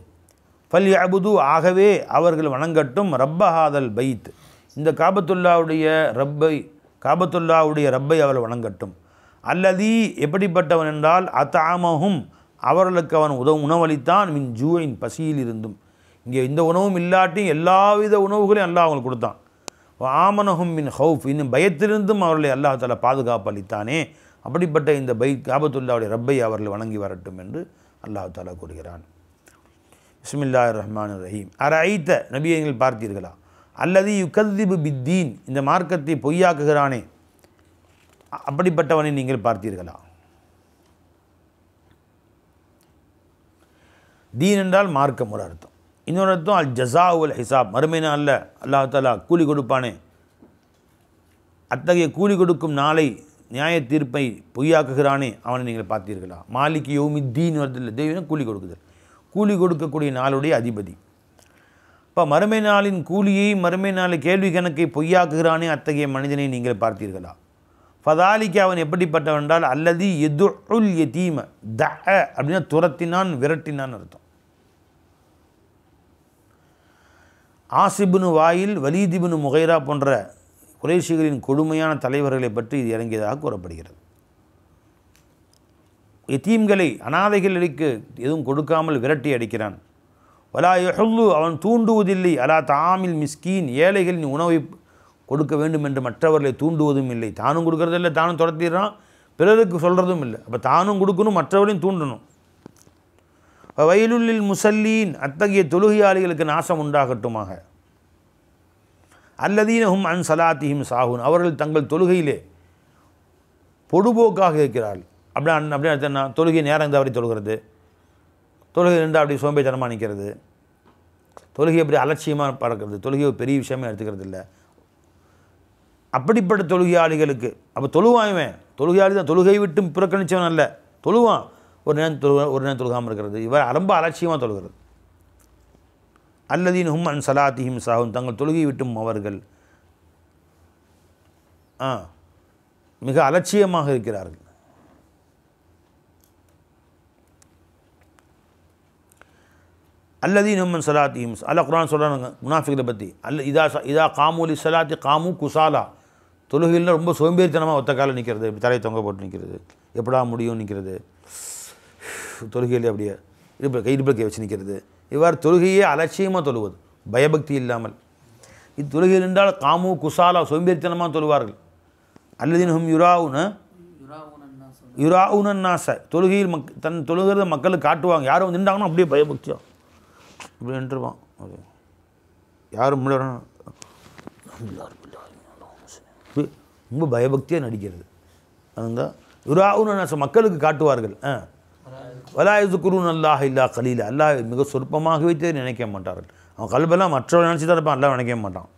ஃபல் யஅபுது, ஆகவே அவர்கள் வணங்கட்டும் ரப்பஹாதல் பைத், இந்த காபத்துல்லாவுடைய ரப்பை அவர்கள் வணங்கட்டும். அல்லதி, எப்படிப்பட்டவன் என்றால் அத்அமஹும், அவர்களுக்கு அவன் உணவளித்தான் மின் ஜூஇன், பசியில் இருந்தும். இங்கே இந்த உணவும் இல்லாட்டியும் எல்லாவித உணவுகளையும் அல்லாஹ் அவங்களுக்கு கொடுத்தான். ஆமனஹும் மின் ஹவுஃப், இன்னும் பயத்திலிருந்தும் அவர்களை அல்லாஹ் தஆலா பாதுகாப்பு அளித்தானே. அப்படிப்பட்ட இந்த காபத்துல்லாவுடைய ரப்பை அவர்கள் வணங்கி வரட்டும் என்று அல்லாஹ் தஆலா கூறுகிறான். பிஸ்மில்லாஹிர் ரஹ்மானிர் ரஹீம். அரஐத, நபியை நீங்கள் பார்த்தீர்களா? அல்லது யுகத்திபு பித்தீன், இந்த மார்க்கத்தை பொய்யாக்குகிறானே அப்படிப்பட்டவனை நீங்கள் பார்த்தீர்களா? தீன் என்றால் மார்க்கம் ஒரு அர்த்தம். இன்னொரு அர்த்தம் அல் ஜஸா உல் ஹிசாப், மறுமை நாளில் அல்லாஹ் தஆலா கூலி கொடுப்பானே, அத்தகைய கூலி கொடுக்கும் நாளை நியாய தீர்ப்பை பொய்யாக்குகிறானே அவனை நீங்கள் பார்த்தீர்களா? மாலிக் யௌமித்தீன் வருதில்லை, தெய்வம் கூலி கொடுக்குதல், கூலி கொடுக்கக்கூடிய நாளுடைய அதிபதி. இப்போ மறுமை நாளின் கூலியை, மறுமை நாளில் கேள்வி கணக்கை பொய்யாக்குகிறானே அத்தகைய மனிதனை நீங்கள் பார்த்தீர்களா? ஃபதாலிக்கு, அவன் எப்படிப்பட்டவன் என்றால் அல்லதி எதுல் யதீம, த அப்படின்னா துரத்தினான் விரட்டினான் அர்த்தம். ஆசிபுனு வாயில், வலீதிபுனு முகைரா போன்ற குறைஷிகளின் கொடுமையான தலைவர்களை பற்றி இது இறங்கியதாக கூறப்படுகிறது. யதீம்களை, அனாதைகளுக்கு எதுவும் கொடுக்காமல் விரட்டி அடிக்கிறான். வலா யஹுல்லு, அவன் தூண்டுவதில்லை. அலா தாமில் மிஸ்கீன், ஏழைகளின் உணவை கொடுக்க வேண்டும் என்று மற்றவர்களை தூண்டுவதும் இல்லை. தானும் கொடுக்கறதில்லை, தானும் துரத்திடுறான், பிறருக்கு சொல்கிறதும் இல்லை. அப்போ தானும் கொடுக்கணும், மற்றவர்களையும் தூண்டணும். வயலுள்ளில் முசல்லீன், அத்தகைய தொழுகையாளிகளுக்கு நாசம் உண்டாகட்டுமாக. அல்லதீனஹும் அன் சலாத்திஹிம் சாஹூன், அவர்கள் தங்கள் தொழுகையிலே பொடுபோக்காக இருக்கிறார்கள். அப்படியே என்ன, தொழுகை நேரம் தவறி தொழுகிறது, தொழுகை இருந்தால் அப்படி சோம்பேத்தனமாக நிற்கிறது, தொழுகை அப்படி அலட்சியமாக பறக்கிறது, தொழுகை ஒரு பெரிய விஷயமே எடுத்துக்கிறது இல்லை. அப்படிப்பட்ட தொழுகையாளிகளுக்கு, அப்போ தொழுவாயுவேன் தொழுகையாளி தான், தொழுகை விட்டு புறக்கணித்தவன் அல்ல, தொழுவான். ஒரு நேரம் தொழுகாமல் இருக்கிறது, இவர் ரொம்ப அலட்சியமாக தொழுகிறது. அல்லதீனஹும் அன் சலாத்திஹிம் சாஹூன், தங்கள் தொழுகை விட்டும் அவர்கள் மிக அலட்சியமாக இருக்கிறார்கள். அல்லதீனஹும் அன் சலாத்திஹிம், அல்லாஹ் குர்ஆன் சொல்கிறாங்க முனாஃபிகளை பற்றி. இதா காமூலி சலாத்தி காமு குசாலா, தொழுகையில் ரொம்ப சோம்பேறித்தனமாக ஒத்த காலம் நிற்கிறது, இப்படி தலையை தொங்க போட்டு நிற்கிறது, எப்படா முடியும் நிற்கிறது, தொழுகையிலே அப்படியே இடுப்பில் கை வச்சு நிற்கிறது. இவ்வாறு தொழுகையே அலட்சியமாக தொழுவது, பயபக்தி இல்லாமல். இத்தொழுகையில் என்றால் காமு குசாலா சோம்பேறித்தனமாக தொழுவார்கள். அல்லதீனஹும் யுராவுனன் நாச தொழுகையில் தன் தொழுகிறத மக்களுக்கு காட்டுவாங்க. யாரும் வந்து நின்றாங்கன்னா அப்படியே பயபக்தியா இப்படி நின்றுவான். யாரும் முன்னாடி ரொம்ப பயபக்தியாக நடிக்கிறது. அதுதான் யுராவுனன் நாச மக்களுக்கு காட்டுவார்கள். வலாயுது குருன் அல்லாஹ் இல்லா கலீல அல்லாஹ் மிக சொற்பமாக வைத்து நினைக்க மாட்டார்கள். அவன் கல்வெல்லாம் மற்றவர்கள் நினச்சி தான் இருப்பான், அல்லாஹ் நினைக்க மாட்டான்.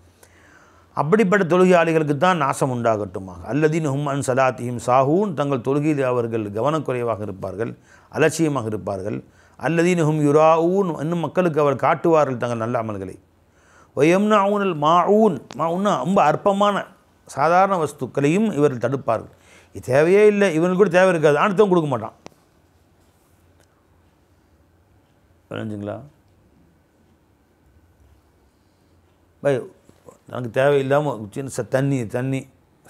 அப்படிப்பட்ட தொழுகையாளிகளுக்கு தான் நாசம் உண்டாகட்டுமாக. அல்லதீன் ஹும் அன் சலாத்திஹிம் சாஹூன் தங்கள் தொழுகையில் அவர்கள் கவனக்குறைவாக இருப்பார்கள், அலட்சியமாக இருப்பார்கள். அல்லதீன் ஹும் யுராவூன் இன்னும் மக்களுக்கு அவர் காட்டுவார்கள் தங்கள் நல்ல அமல்களை. வயம்னாவுனல் மாஊன் மாவுன்னா ரொம்ப அற்பமான சாதாரண வஸ்துக்களையும் இவர்கள் தடுப்பார்கள். இது தேவையே இல்லை, இவனுக்கு கூட தேவை இருக்காது, அடுத்தவங்க கொடுக்க மாட்டான். புரிஞ்சுங்களா? பை எனக்கு தேவையில்லாமல் சின்ன தண்ணி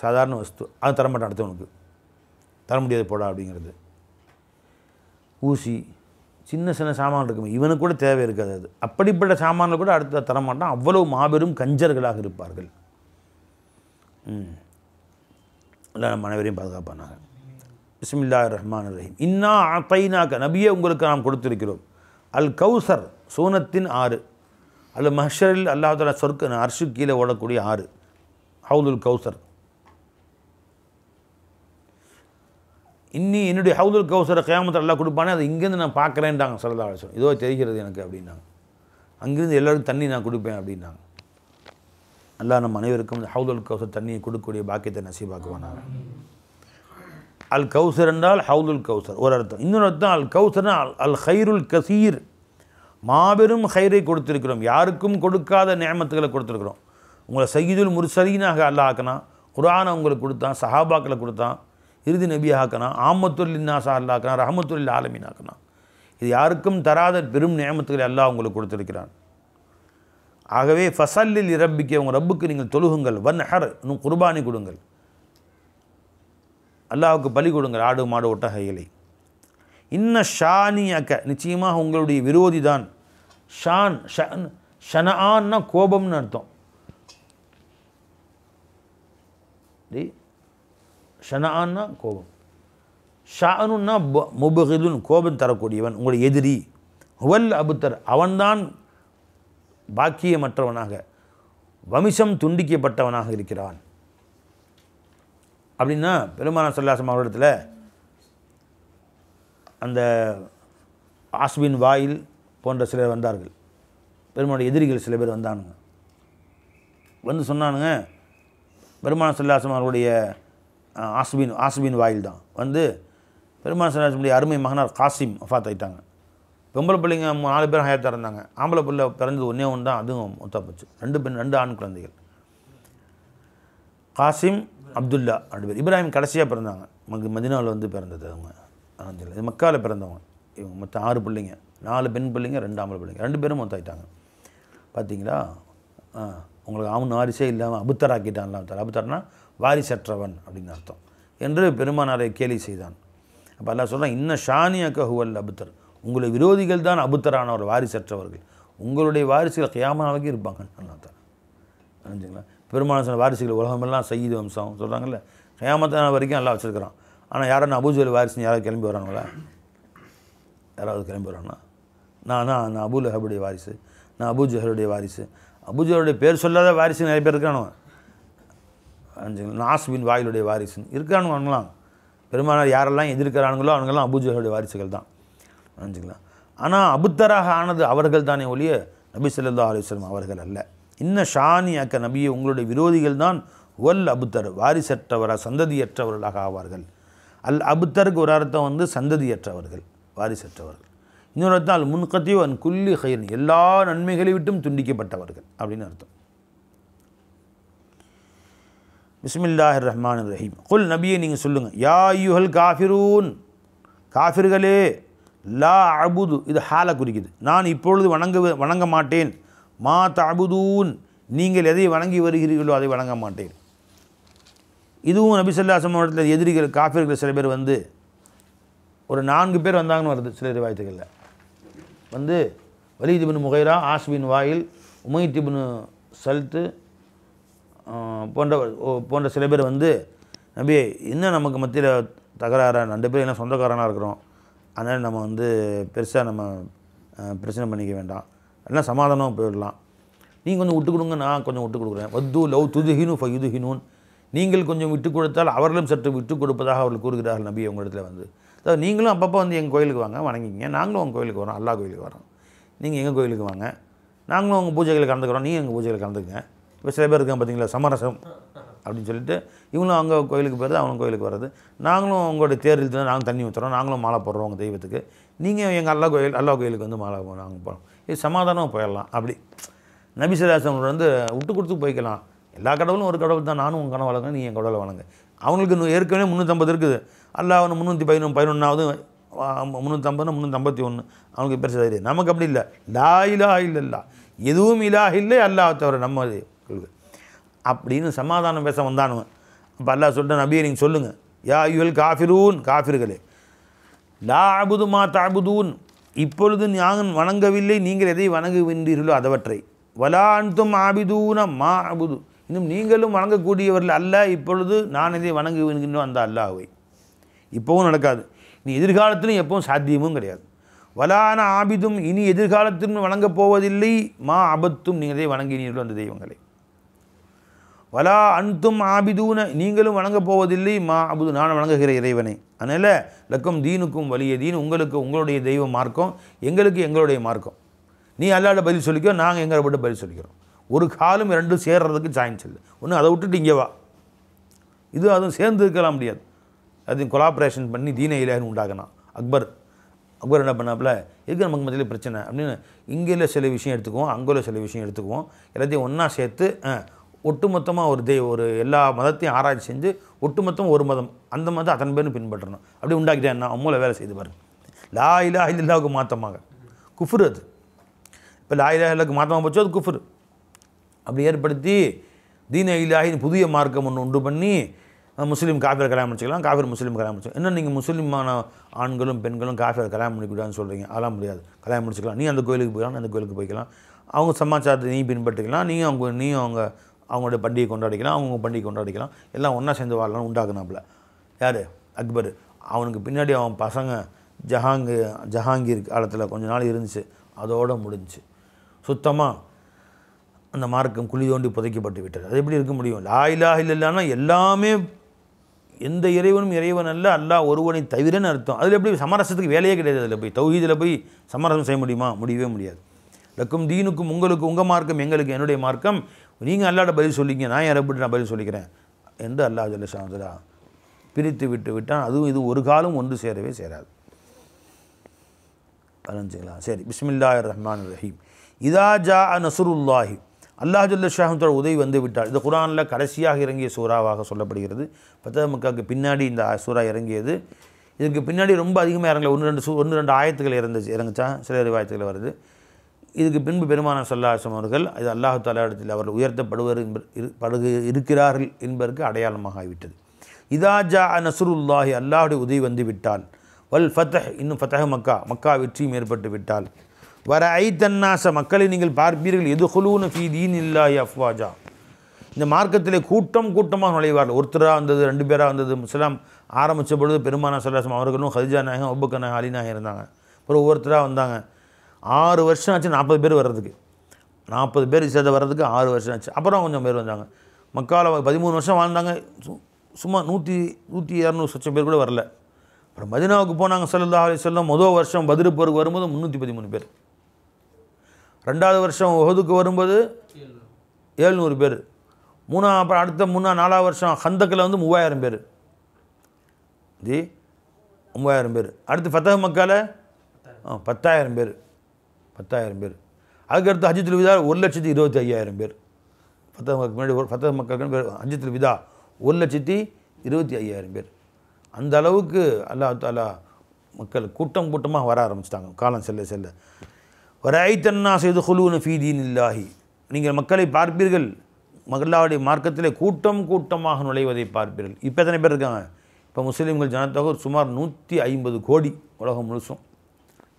சாதாரண வஸ்து அது தரமாட்டான், அடுத்தவனுக்கு தர முடியாது போடா அப்படிங்கிறது. ஊசி சின்ன சின்ன சாமான் இருக்குமே இவனுக்கு கூட தேவை இருக்காது. அது அப்படிப்பட்ட சாமான்கள் கூட அடுத்த தரமாட்டான். அவ்வளவு மாபெரும் கஞ்சர்களாக இருப்பார்கள். இல்லை நம்ம அனைவரையும் பாதுகாப்பானாங்க. பிஸ்மில்லாஹிர் ரஹ்மானிர் ரஹீம். இன்னா அத்தைனாக நபியே உங்களுக்கு நாம் கொடுத்திருக்கிறோம் அல் கௌசர் சூனத்தின் ஆறு. அல்ல மஹ்ஷரில் அல்லாஹ் தஆலா சொர்க்க அர்ஷு கீழே ஓடக்கூடிய ஆறு ஹவுதுல் கௌசர். என்னுடைய ஹவுதுல் கௌசரை கியாமத்தில் அல்லாஹ் கொடுப்பானே அதை இங்கேருந்து நான் பார்க்குறேன்ட்டாங்க ஸல்லல்லாஹு அலைஹி வஸல்லம். இதோ தெரிகிறது எனக்கு அப்படின்னாங்க. அங்கேருந்து எல்லோருக்கும் தண்ணி நான் கொடுப்பேன் அப்படின்னாங்க. அல்லாஹ் நம்ம அனைவருக்கும் இந்த ஹவுதுல் கௌசர் தண்ணியை கொடுக்கக்கூடிய பாக்கியத்தை நசீபாக்குவானாங்க. அல் கௌசர் என்றால் ஹவுதுல் கௌசர் ஒரு அர்த்தம். இன்னொரு அர்த்தம் அல் கௌசர்னா அல் ஹைருல் கசீர் மாபெரும் ஹைரை கொடுத்திருக்கிறோம். யாருக்கும் கொடுக்காத நியமத்துகளை கொடுத்துருக்குறோம். உங்களை சய்யிதுல் முர்சலீனாக அல்லாஹ் ஆக்கினான். குர்ஆனை உங்களுக்கு கொடுத்தான், சஹாபாக்களை கொடுத்தான், இறுதி நபியாக ஆக்கினான், ஆமத்துல் லின்னாஸா அல்லாஹ் ஆக்கினான், ரஹமத்துல் ஆலமீன் ஆக்கினான். இது யாருக்கும் தராத பெரும் நியமத்துகளை அல்லாஹ் உங்களுக்கு கொடுத்திருக்கிறான். ஆகவே ஃபஸல்லில் இரப்பிக்க உங்கள் ரப்புக்கு நீங்கள் தொழுகுங்கள், வன்ஹர் இன்னும் குர்பானி கொடுங்கள், அல்லாஹ்வுக்கு பலி கொடுங்கள், ஆடு மாடு ஒட்டகைகளை. இன்ன ஷானியக்க நிச்சயமாக உங்களுடைய விரோதி தான். ஷான் ஷனான்னா கோபம்னு அர்த்தம். ஷனான்னா கோபம், ஷானுன்னா முபகிதுன் கோபம் தரக்கூடியவன், உங்களுடைய எதிரி. ஹுவல் அபுத்தர் அவன்தான் பாக்கியமற்றவனாக வம்சம் துண்டிக்கப்பட்டவனாக இருக்கிறான். அப்படின்னா பெருமானார் ஸல்லல்லாஹு அலைஹி வஸல்லம் அவரிடத்தில் அந்த ஆஸ்பின் வாயில் போன்ற சிலர் வந்தார்கள். பெருமானுடைய எதிரிகள் சில பேர் வந்தானுங்க. வந்து சொன்னானுங்க பெருமானார் ஸல்லல்லாஹு அலைஹி வஸல்லம் அவருடைய ஆஸ்பின் வாயில் தான் வந்து பெருமானார் ஸல்லல்லாஹு அலைஹி வஸல்லம் அருமை மகனார் காசிம் வஃபாத் ஆகிட்டாங்க. பொம்பளை பிள்ளைங்க 4 பேர் ஹயாத்தாக இருந்தாங்க. ஆம்பளை பிள்ளை பிறந்தது ஒன்றே ஒன்று தான், அதுவும் ஒத்தா போச்சு. 2 ஆண் குழந்தைகள், காசிம் அப்துல்லா 2 பேர். இப்ராஹிம் கடைசியாக பிறந்தாங்க, மதினாவில் வந்து பிறந்தது அவங்க. இது மக்காவில் பிறந்தவங்க. இவங்க மொத்தம் 6 பிள்ளைங்க, 4 பெண் பிள்ளைங்க, 2 ஆம்பளை பிள்ளைங்க. 2 பேரும் மொத்தம் ஆகிட்டாங்க. பார்த்தீங்களா? உங்களுக்கு அவன் வாரிசே இல்லாமல் அபுத்தராக்கிட்டான்ல. அபுத்தர்னா வாரிசற்றவன் அப்படின்னு அர்த்தம் என்று பெருமானாரை கேலி செய்தான். அப்போ அல்லாஹ் சொல்கிறான், இன்ன ஷானியக்க ஹுவல் அபுத்தர், உங்களுடைய விரோதிகள் தான் அபுத்தரானவர், வாரிசற்றவர்கள். உங்களுடைய வாரிசுகள் கியாமனாவுக்கு இருப்பாங்க. அல்லாஹ் தான் தெரிஞ்சுங்களா? பெருமானார் சொன்ன வாரிசுகள் உலகமெல்லாம் சய்யிது வம்சம் சொல்கிறாங்கல்ல, கியாமத்தான வரைக்கும் எல்லாம் வச்சுருக்கிறான். ஆனால் யாரும் அபூஜல் வாரிசுன்னு யாராவது கிளம்பி வரானுங்களா? யாராவது கிளம்பி வரானா? நான் அபூலஹபுடைய வாரிசு, நான் அபூஜஹலுடைய வாரிசு. அபூஜஹலுடைய பேர் சொல்லாத வாரிசு நிறைய பேர் இருக்கானுவன். நாஸ்பின் வாயிலுடைய வாரிசுன்னு இருக்கானுங்களாம். பெருமானார் யாரெல்லாம் எதிர்க்கிறானுங்களோ அவங்கெல்லாம் அபூஜஹலுடைய வாரிசுகள் தான். நினச்சிக்கலாம். ஆனால் அபுத்தராக ஆனது அவர்கள் தானே ஒழிய நபி ஸல்லல்லாஹு அலைஹி வஸல்லம் அவர்கள் அல்ல. இன்ன ஷானி அக்க நபியை உங்களுடைய விரோதிகள் தான் வல் அபுத்தர், வாரிசற்றவராக சந்ததியற்றவர்களாக ஆவார்கள். அல் அபுத்தருக்கு ஒரு அர்த்தம் வந்து சந்ததியற்றவர்கள், வாரிசற்றவர்கள். இன்னொரு அர்த்தம் அல் முன்கத்தியோ அன் குல்லி ஹைரன், எல்லா நன்மைகளை விட்டும் துண்டிக்கப்பட்டவர்கள் அப்படின்னு அர்த்தம். பிஸ்மில்லாஹிர் ரஹ்மானிர் ரஹீம். குல் நபியை நீங்கள் சொல்லுங்கள், யா அய்யுஹல் காஃபிரூன், காஃபிர்களே, லா அபுது, இது ஹாலை குறிக்குது, நான் இப்பொழுது வணங்க மாட்டேன். மா தஅபுதூன், நீங்கள் எதை வணங்கி வருகிறீர்களோ அதை வணங்க மாட்டேன். இதுவும் நபி ஸல்லல்லாஹு அலைஹி வஸல்லம் இடத்துல எதிரிகள் காஃபிர்கள் சில பேர் வந்து ஒரு 4 பேர் வந்தாங்கன்னு வருது சில ரிவாயத்துகளில். வந்து வலீத் இப்னு முகைரா, ஆஸ் பின் வாயில், உமைத் இப்னு சல்த்து, போன்ற சில பேர் வந்து நபி இன்னும் நமக்கு மத்தியில் தகராறு 2 பேர் என்ன சொந்தக்காரனாக இருக்கிறோம், அதனால் நம்ம வந்து பெருசாக நம்ம பிரச்சனை பண்ணிக்க வேண்டாம், எல்லாம் சமாதானம் போயிடலாம், நீங்கள் கொஞ்சம் விட்டு கொடுங்க, நான் கொஞ்சம் விட்டு கொடுக்குறேன், வத்து லவ் துதுஹினு ஃபயுதுஹினூன், நீங்கள் கொஞ்சம் விட்டு கொடுத்தால் அவர்களும் சற்று விட்டு கொடுப்பதாக அவர்கள் கூறுகிறார்கள் நபி உங்களிடத்தில் வந்து. அதாவது நீங்களும் அப்பப்போ வந்து எங்கள் கோயிலுக்கு வாங்க, வணங்கிங்க, நாங்களும் உங்கள் கோயிலுக்கு வரோம், அல்லாஹ் கோயிலுக்கு வரோம், நீங்கள் எங்கள் கோயிலுக்கு வாங்க, நாங்களும் உங்கள் பூஜைகளை கலந்துக்கிறோம், நீங்கள் எங்கள் பூஜைகளை கலந்துக்குங்க. இப்போ சில பேர் இருக்காங்க பார்த்தீங்களா, சமரசம் அப்படின்னு சொல்லிட்டு இவங்களும் அவங்க கோயிலுக்கு போகிறது, அவனும் கோயிலுக்கு வர்றது, நாங்களும் உங்களுடைய தேர் இழுத்துனா நாங்களும் தண்ணி ஊற்றுறோம், நாங்களும் மாலை போடுறோம் உங்கள் தெய்வத்துக்கு, நீங்கள் எங்கள் அல்லாஹ் கோயிலுக்கு வந்து மாலை நாங்கள் போகிறோம், இது சமாதானம் போயிடலாம். அப்படி நபிசுல்லாசம் வந்து விட்டு கொடுத்து போய்க்கலாம். எல்லா கடவுளும் ஒரு கடவுள் தான், நானும் உங்கள் கடவுள் வழங்க, நீ என் கடவுளை வழங்க. அவங்களுக்கு இன்னும் ஏற்கனவே 350 இருக்குது, அல்லாஹ் 311 351 அவங்களுக்கு பெருசு தைரியம். நமக்கு அப்படி இல்லை, லா இலாஹ இல்லல்லாஹ், எதுவும் இலாஹ் இல்லை அல்லாஹ் தவிர நம்ம கொள்கை அப்படின்னு சமாதானம் பேச வந்தானுவன். அப்போ அல்லாஹ் சொல்லிட்டு நபியை நீங்கள் சொல்லுங்கள், யா அய்யுல் காஃபிரூன், காஃபிர்களே, லா அபுது மா தஅபுதூன், இப்பொழுது நாங்கள் வணங்கவில்லை நீங்கள் எதை வணங்குகின்றீர்களோ அதவற்றை, வலா அன்தும் ஆபிதூன மா அபுது, இன்னும் நீங்களும் வணங்கக்கூடியவர்கள் அல்ல, இப்பொழுது நான் எதை வணங்குகின்றோ அந்த அல்லாஹ்வை. இப்போவும் நடக்காது, நீ எதிர்காலத்திலும் எப்பவும் சாத்தியமும் கிடையாது. வலான ஆபிதும், இனி எதிர்காலத்திலும் வணங்கப் போவதில்லை, மா அபத்தும், நீங்கள் எதை வணங்கினீர்களோ அந்த தெய்வங்களை, வலா அன்தும் ஆபிதூன, நீங்களும் வணங்கப் போவதில்லை, மா அபுது, நான் வணங்குகிற இறைவனை. அதனால் லக்கும் தீனுக்கும் வலிய தீன், உங்களுக்கு உங்களுடைய தெய்வ மார்க்கம், எங்களுக்கு எங்களுடைய மார்க்கம். நீ அல்லாஹ்ட பதில் சொல்லிக்கோ, நாங்கள் எங்களை விட்டு பதில் சொல்லிக்கிறோம். ஒரு காலம் 2 சேர்றதுக்கு சான்ஸ் இல்லை. ஒன்று அதை விட்டுட்டு இங்கே வா, இது அதுவும் சேர்ந்து இருக்கலாம் முடியாது. அது கொலாபரேஷன் பண்ணி தீன இலாஹ்னு உண்டாக்கணும். அக்பர் என்ன பண்ணாப்புல, எதுக்கு நமக்கு மத்தியில் பிரச்சனை அப்படின்னு, இங்கே சில விஷயம் எடுத்துக்குவோம், அங்கே சில விஷயம் எடுத்துக்குவோம், எல்லாத்தையும் ஒன்றா சேர்த்து ஒட்டுமொத்தமாக ஒரு எல்லா மதத்தையும் ஆராய்ச்சி செஞ்சு ஒட்டுமொத்தம் ஒரு மதம், அந்த மதம் அத்தனை பேரும் பின்பற்றணும் அப்படி உண்டாக்கிட்டேன். என்ன அம்மூல வேலை செய்து பாருங்க. லா இலாஹ இல்லல்லாஹுக்கு மாற்றமாக குஃப்ரு, அது இப்போ லா இலாஹ இல்லல்லாஹுக்கு மாற்றமாக போச்சோ அது குஃப்ரு. அப்படி ஏற்படுத்தி தீன இலாஹின் புதிய மார்க்கம் ஒன்று உண்டு பண்ணி முஸ்லீம் காஃபிரை கல்யாணம் முடிச்சுக்கலாம், காஃபிர் முஸ்லீம் கல்யாணம் முடிச்சுக்கலாம். என்ன நீங்கள் முஸ்லீமான ஆண்களும் பெண்களும் காஃபிரை கல்யாணம் பண்ணிக்கூடாதுன்னு சொல்கிறீங்க, அதெல்லாம் முடியாது, கல்யாணம் முடிச்சுக்கலாம். நீ அந்த கோயிலுக்கு போய்க்கலாம், அந்த கோயிலுக்கு போய்க்கலாம், அவங்க சமாச்சாரத்தை நீ பின்பற்றிக்கலாம், நீயும் அவங்களோட பண்டிகை கொண்டாடிக்கலாம், அவங்க பண்டிகை கொண்டாடிக்கலாம், எல்லாம் ஒன்றா சேர்ந்து வாழலாம் உண்டாக்குனாப்புல. யார்? அக்பர். அவனுக்கு பின்னாடி அவன் பசங்க ஜஹாங்கீர் காலத்தில் கொஞ்ச நாள் இருந்துச்சு, அதோடு முடிஞ்சிச்சு. சுத்தமாக அந்த மார்க்கம் குழி தோண்டி புதைக்கப்பட்டு விட்டது. அது எப்படி இருக்க முடியும்? லா இலாஹ இல்லல்லாஹ்னா எல்லாமே, எந்த இறைவனும் இறைவன் அல்ல, அல்லாஹ் ஒருவனை தவிரன்னு அர்த்தம். அதில் எப்படி சமரசத்துக்கு வேலையே கிடையாது. அதில் போய் தௌஹீதில் போய் சமரசம் செய்ய முடியுமா? முடியவே முடியாது. லக்கும் தீனுக்கும், உங்களுக்கு உங்கள் மார்க்கம், எங்களுக்கு என்னுடைய மார்க்கம், நீங்கள் அல்லாஹ்ட பதில் சொல்லிங்க, நான் யாரை எப்படி நான் பதில் சொல்லிக்கிறேன் என்று அல்லாஹ் ஜல்ல ஷானுதா பிரித்து விட்டான். அதுவும் இது ஒரு காலம் ஒன்று சேரவே சேராது. அலஞ்சுங்களா? சரி, பிஸ்மில்லாஹிர் ரஹ்மானிர் ரஹீம். இதா ஜா நஸ்ருல்லாஹி, அல்லாஹ் ஜல்ல ஷானுதா உதவி வந்து விட்டால். இது குர்ஆனில் கடைசியாக இறங்கிய சூறாவாக சொல்லப்படுகிறது. ஃபத்ஹ் மக்காவுக்கு பின்னாடி இந்த சூறா இறங்கியது. இதுக்கு பின்னாடி ரொம்ப அதிகமாக இறங்கல, 1-2 ஆயத்துக்கள் இறங்குச்சா, சில ரிவாயத்துகள் வருது. இதுக்கு பின்பு பெருமானார் ஸல்லல்லாஹு அலைஹி வஸல்லம் அவர்கள் இது அல்லாஹ் தஆலா இடத்தில் அவர்கள் உயர்த்தப்படுவர் இருக்கிறார்கள் என்பதற்கு அடையாளமாக ஆகிவிட்டது. இதா ஜா நஸ்ருல்லாஹி, அல்லாஹுடைய உதவி வந்து விட்டால், வல் ஃபத்ஹ், இன்னும் ஃபத்ஹ் மக்கா வெற்றியும் ஏற்பட்டு விட்டால், வர ஐத்தன்னாச, மக்களை நீங்கள் பார்ப்பீர்கள், எதுகுலூன ஃபீ தீனில்லாஹி அஃப்வாஜா, இந்த மார்க்கத்திலே கூட்டமாக நுழைவார்கள். ஒருத்தராக வந்தது, 2 பேராக வந்தது. இஸ்லாம் ஆரம்பித்த பொழுது பெருமானார் ஸல்லல்லாஹு அலைஹி வஸல்லம் அவர்களும் ஹதீஜா நாயகம், அபூபக்கர் நாயகம், அலி நாயகம் இருந்தாங்க. அப்புறம் ஒவ்வொருத்தராக வந்தாங்க. 6 வருஷம் ஆச்சு 40 பேர் வர்றதுக்கு. 40 பேர் சேர்த்து வர்றதுக்கு 6 வருஷம் ஆச்சு. அப்புறம் கொஞ்சம் பேர் வந்தாங்க. மக்காவில் 13 வருஷம் வாழ்ந்தாங்க. சும்மா 100-200 லட்சம் பேர் கூட வரல. அப்புறம் மதீனாவுக்கு போனாங்க ஸல்லல்லாஹு அலைஹி வஸல்லம். முதல் வருஷம் பத்ர் போருக்கு வரும்போது 313 பேர். 2வது வருஷம் உஹதுக்கு வரும்போது 700 பேர். அப்புறம் அடுத்த 4வது வருஷம் ஹந்தக்கில் வந்து 3000 பேர். 3000 பேர். அடுத்து ஃபத்ஹ் மக்காவில் 10,000 பேர். 10,000 பேர். அதுக்கடுத்து ஹஜ்ஜத்துல் விதா 1,25,000 பேர். ஃபத்ஹ் மக்காவுக்கு ஹஜ்ஜத்துல் விதா 1,25,000 பேர். அந்த அளவுக்கு அல்லாஹ் தஆலா மக்கள் கூட்டமாக வர ஆரம்பிச்சிட்டாங்க காலம் செல்ல செல்ல. வரைத்தன்னாஸ யதுகுலூன ஃபீ தீனில்லாஹி, நீங்கள் மக்களை பார்ப்பீர்கள், அல்லாஹ்வுடைய மார்க்கத்திலே கூட்டமாக நுழைவதை பார்ப்பீர்கள். இப்போ எத்தனை பேர் இருக்காங்க? இப்போ முஸ்லீம்கள் ஜனத்தொகை சுமார் 150 கோடி, உலகம் முழுசும்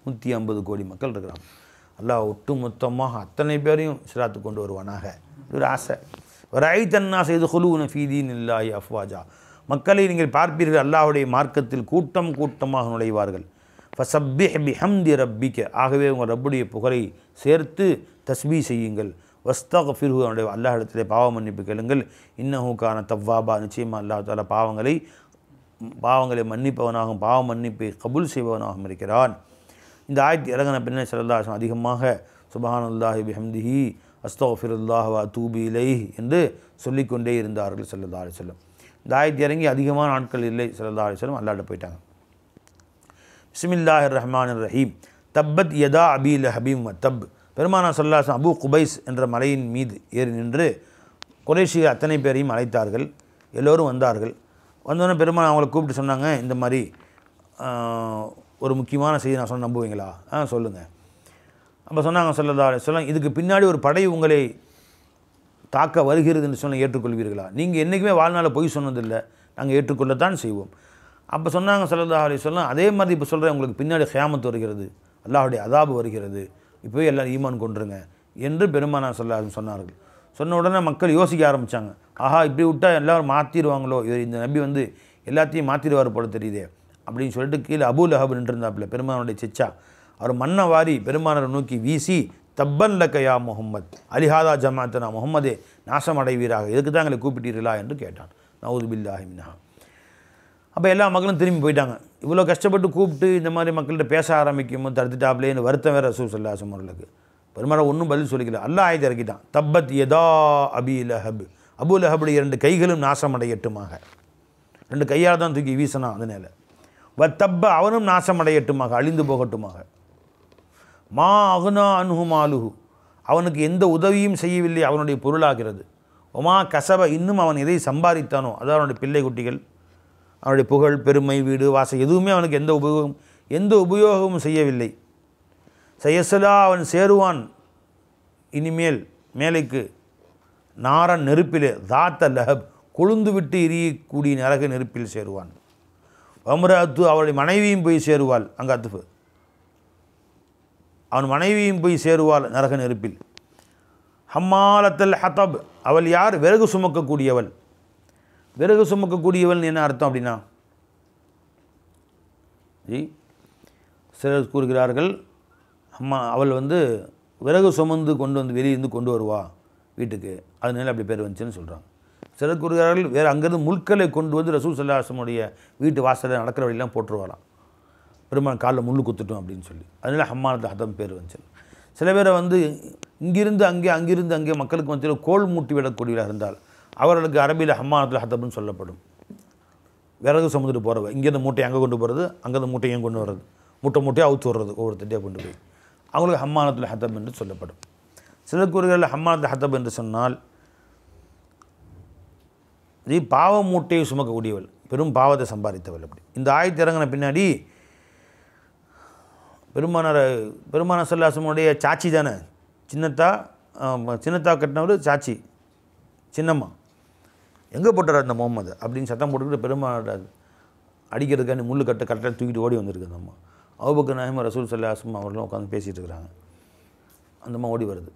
150 கோடி மக்கள் இருக்கிறாங்க. அல்லாஹ் ஒட்டு மொத்தமாக அத்தனை பேரையும் இஸ்லாத்துக்கு கொண்டு வருவானாக. ஒரு ஆசை. ரைத்தன்னா செய்து குலூன ஃபீதீன் இல்லாஹி அஃப்வாஜா, மக்களை நீங்கள் பார்ப்பீர்கள் அல்லாஹ்வுடைய மார்க்கத்தில் கூட்டம் கூட்டமாக நுழைவார்கள். ஃபஸப்பிஹ் பிஹம்தி ரப்பிக்க, ஆகவே உங்கள் ரப்புடைய புகழை சேர்த்து தஸ்பீ செய்யுங்கள். வஸ்தக்ஃபிர்ஹு, அவனுடைய அல்லாஹ் இடத்திலே பாவ மன்னிப்பு கேளுங்கள். இன்னஹு கான தவ்வாபா, நிச்சயமாக அல்லாஹ் தஆலா பாவங்களை மன்னிப்பவனாகவும் பாவ மன்னிப்பை கபூல் செய்பவனாகவும் இருக்கிறான். இந்த ஆயத்து இறங்கின பின்னர் ஸல்லல்லாஹு அலைஹி வஸல்லம் அதிகமாக சுப்ஹானல்லாஹி பிஹம்திஹி அஸ்தக்ஃபிருல்லாஹ் வ அத்தூபு இலைஹி என்று சொல்லிக்கொண்டே இருந்தார்கள் ஸல்லல்லாஹு அலைஹி வஸல்லம். இந்த ஆயத்து இறங்கி அதிகமான நாட்கள் இல்லை, ஸல்லல்லாஹு அலைஹி வஸல்லம் அல்லாஹ்ட்ட போயிட்டாங்க. பிஸ்மில்லாஹிர் ரஹ்மானிர் ரஹீம். தப்பத் யதா அபீ லஹபின் வ தப். பெருமானார் ஸல்லல்லாஹு அலைஹி வஸல்லம் அபூ குபைஸ் என்ற மலையின் மீது ஏறி நின்று குறைஷியர் அத்தனை பேரையும் அழைத்தார்கள். எல்லோரும் வந்தார்கள். வந்தோடனே பெருமானார் அவங்களை கூப்பிட்டு சொன்னாங்க, இந்த மாதிரி ஒரு முக்கியமான செய்தி நான் சொன்ன நம்புவீங்களா? சொல்லுங்கள். அப்போ சொன்னாங்க ஸல்லல்லாஹு அலைஹி வஸல்லம், இதுக்கு பின்னாடி ஒரு படை உங்களை தாக்க வருகிறது என்று சொன்ன ஏற்றுக்கொள்வீர்களா? நீங்கள் என்றைக்குமே வாழ்நாளில் பொய் சொன்னதில்லை, நாங்கள் ஏற்றுக்கொள்ளத்தான் செய்வோம். அப்போ சொன்னாங்க ஸல்லல்லாஹு அலைஹி வஸல்லம், அதே மாதிரி இப்போ சொல்கிறேன், உங்களுக்கு பின்னாடி கியாமத் வருகிறது, அல்லாஹ்வுடைய அதாபு வருகிறது, இப்போவே எல்லோரும் ஈமான் கொண்டுருங்க என்று பெருமானார் ஸல்லல்லாஹு அலைஹி வஸல்லம் சொன்னார்கள். சொன்ன உடனே மக்கள் யோசிக்க ஆரம்பித்தாங்க. ஆஹா, இப்படி விட்டால் எல்லோரும் மாற்றிடுவாங்களோ, இந்த நபி வந்து எல்லாத்தையும் மாற்றிடுவார் போல தெரியுதே அப்படின்னு சொல்லிட்டு கீழே அபூ லஹப் நின்றுருந்தாப்புல, பெருமானுடைய சிச்சா. அவர் மண்ணை வாரி பெருமானரை நோக்கி வீசி, தப்பன் லக்க யா முஹம்மத் அலிஹாதா ஜமாத்தனா, முகம்மதே நாசம் அடைவீராக, இதுக்கு தான் எங்களை கூப்பிட்டீர்களா என்று கேட்டான். நவுது பில்லாஹி மின்ஹா. அப்போ எல்லா மக்களும் திரும்பி போயிட்டாங்க. இவ்வளோ கஷ்டப்பட்டு கூப்பிட்டு இந்த மாதிரி மக்கள்கிட்ட பேச ஆரம்பிக்கும் தடுத்துட்டாப்லேன்னு வருத்தம் வேறு ரசூல் ஸல்லல்லாஹு அலைஹி வஸல்லம் அவர்களுக்கு. பெருமாள் ஒன்றும் பதில் சொல்லிக்கல. அல்லாஹ் ஆயத்தை இறக்கிட்டான். தப்பத் யதா அபீ லஹப், அபூ லஹபுடைய 2 கைகளும் நாசமடையட்டுமாக. 2 கையால் தான் தூக்கி வீசினான் அதனால. வத்தப்ப, அவனும் நாசமடையட்டுமாக, அழிந்து போகட்டுமாக. மா அகுனா அன்ஹு மாலுஹு, அவனுக்கு எந்த உதவியும் செய்யவில்லை அவனுடைய பொருளாகிறது. ஒமா கசப, இன்னும் அவன் எதை சம்பாதித்தானோ, அதாவது அவனுடைய பிள்ளை குட்டிகள், அவனுடைய புகழ் பெருமை வீடு வாசல் எதுவுமே அவனுக்கு எந்த உபயோகமும் செய்யவில்லை. சயசலா, அவன் சேருவான் இனிமேல் மேலைக்கு நாரன் நெருப்பிலே, தாத்த லஹப், கொழுந்து விட்டு எரியக்கூடிய நரக நெருப்பில் சேருவான். வம்ரஅத்து, அவளுடைய மனைவியும் போய் சேருவாள், அங்கே அத்துஃபு, அவன் மனைவியும் போய் சேருவாள் நரக நெருப்பில். ஹம்மாலத்தல் ஹதப், அவள் யார்? விறகு சுமக்கக்கூடியவள். விறகு சுமக்கக்கூடியவள் என்ன அர்த்தம் அப்படின்னா, சிலர் கூறுகிறார்கள், அவள் வந்து விறகு சுமந்து கொண்டு வந்து வெளியிருந்து கொண்டு வருவா வீட்டுக்கு, அதனால அப்படி பேர் வந்துச்சுன்னு சொல்கிறாங்க. சிலர் கூறுகிறார்கள், வேறு அங்கேருந்து முள்களை கொண்டு வந்து ரசூல் ஸல்லல்லாஹு அலைஹி வஸல்லம் உடைய வீட்டு வாசலில் நடக்கிற வழியெல்லாம் போட்டுருவாராம், பெருமாள் காலில் முள் குத்துட்டோம் அப்படின்னு சொல்லி, அதனால் ஹம்மாலத் ஹதம் பேர் வந்துச்சு. சில பேரை வந்து இங்கிருந்து அங்கே மக்களுக்கு மத்தியில் கோல் மூட்டி விடக்கூடியவராக இருந்தால் அவர்களுக்கு அரபியில் ஹம்மாலத்துல் ஹதப்னு சொல்லப்படும். விறகு சுமந்துட்டு போகிறவ, இங்கேருந்து மூட்டையை அங்கே கொண்டு போகிறது, அங்கேருந்து மூட்டையும் கொண்டு வர்றது, மூட்டையாக அவுத்து விடுறது, ஒவ்வொருத்தையாக கொண்டு போய், அவங்களுக்கு ஹம்மாலத்துல் ஹதப் என்று சொல்லப்படும். சில கூறுகளில் ஹம்மாலத்துல் ஹதப் என்று சொன்னால் பாவ மூட்டையை சுமக்கக்கூடியவள், பெரும் பாவத்தை சம்பாதித்தவள். அப்படி இந்த ஆயத்து இறங்கின பின்னாடி பெருமானார் ஸல்லல்லாஹு அலைஹி வஸல்லம் சாச்சி தானே, சின்னத்தா கட்டினவர் சாச்சி, சின்னம்மா, எங்கே போட்டார் அந்த முகமது அப்படின்னு சத்தம் போட்டுக்கிட்டு பெருமானார் அடிக்கிறதுக்காண்டி முள் கரெக்டாக தூக்கிட்டு ஓடி வந்திருக்கு அந்த அம்மா. அபூபக்கர் நாயகம் ரசூல் ஸல்லல்லாஹு அலைஹி வஸல்லம் அவர்களும் உட்காந்து பேசிகிட்டு இருக்கிறாங்க. அந்த அம்மா ஓடி வருது.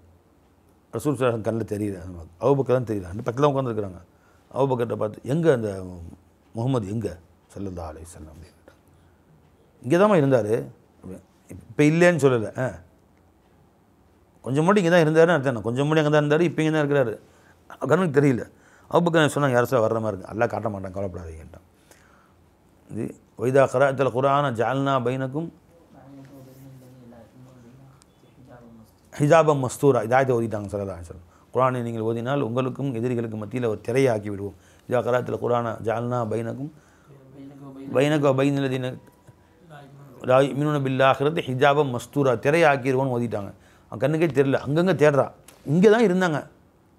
ரசூல் ஸல்லல்லாஹு அலைஹி வஸல்லம் கண்ணில் தெரியுது, அந்த அம்மா அபூபக்கர் தான் தெரியுது, அந்த பக்கத்தில் உட்காந்துருக்குறாங்க. அபூபக்கர்கிட்ட பார்த்து, எங்கே அந்த முகமது எங்கே ஸல்லல்லாஹு அலைஹி வஸல்லம் அப்படின்னு கேட்டாங்க. இங்கே தான் இருந்தார், இப்போ இல்லைன்னு சொல்லலை, கொஞ்சம் முன்னாடி இங்கே தான் இருந்தாருன்னு அர்த்தம். கொஞ்சம் முன்னாடி அங்கே தான் இருந்தார், இப்போ இங்கே தான் இருக்கிறாரு, கண்ணுக்கு தெரியல. அபூபக்கர் சொன்னாங்க, யார் சார் வர்ற மாதிரி இருக்குது, அல்லாஹ் காட்ட மாட்டான், கவலைப்படாதீங்கட்டான். இது வைதா கராஅத்தல் குர்ஆன ஜஅல்னா பைனக்கும் ஹிஜாபம் மஸ்தூரா, இதாயத்தை ஓதிட்டாங்க ஸல்லல்லாஹு அலைஹி வஸல்லம். குர்ஆனை நீங்கள் ஓதினால் உங்களுக்கும் எதிரிகளுக்கும் மத்தியில் ஒரு திரையை ஆக்கி விடுவோம். இதா கராஅத்தல் குர்ஆன ஜஅல்னா பைனக்கும் பைனல்லதீன லா யுமினூன பில்லாஹிரத்தி ஹிஜாபம் மஸ்தூரா, திரையை ஆக்கிடுவோன்னு ஓதிட்டாங்க. அவன் கண்ணுக்கே தெரியல, அங்கங்கே தேடுறா, இங்கே தான் இருந்தாங்க,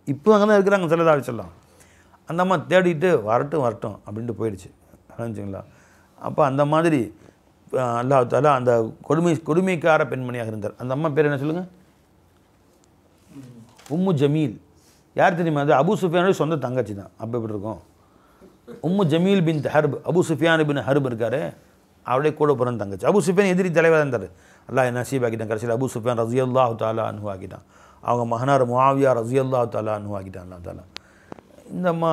இப்போ அங்கே தான் இருக்கிறாங்க ஸல்லல்லாஹு அலைஹி வஸல்லம். அந்த அம்மா தேடிட்டு வரட்டும் அப்படின்ட்டு போயிடுச்சு, நினச்சிங்களா? அப்போ அந்த மாதிரி அல்லாஹ் தஆலா அந்த கொடுமைக்கார பெண்மணியாக இருந்தார். அந்த அம்மா பேர் என்ன சொல்லுங்கள்? உம்மு ஜமீல். யார் தெரியுமா? அது அபூ சுஃபியானுடைய சொந்த தங்கச்சி தான். அப்போ எப்படி இருக்கும்? உம்மு ஜமீல் பின் ஹர்ப், அபூ சுஃபியான் பின் ஹர்ப் இருக்காரு, அவருடைய கூட பிறந்த தங்கச்சி. அபூ சுஃபியான் எதிரி தலைவராக இருந்தார், அல்லாஹ் நசீப் ஆக்கிட்டான். கடைசியில் அபூ சுஃபியான் ரஸியல்லாஹு தஆலா அன்ஹு ஆக்கிட்டான். அவங்க மகனார் முஆவியா ரஸியல்லாஹு தஆலா அன்ஹு ஆக்கிட்டான் அல்லாஹ் தஆலா. இந்த அம்மா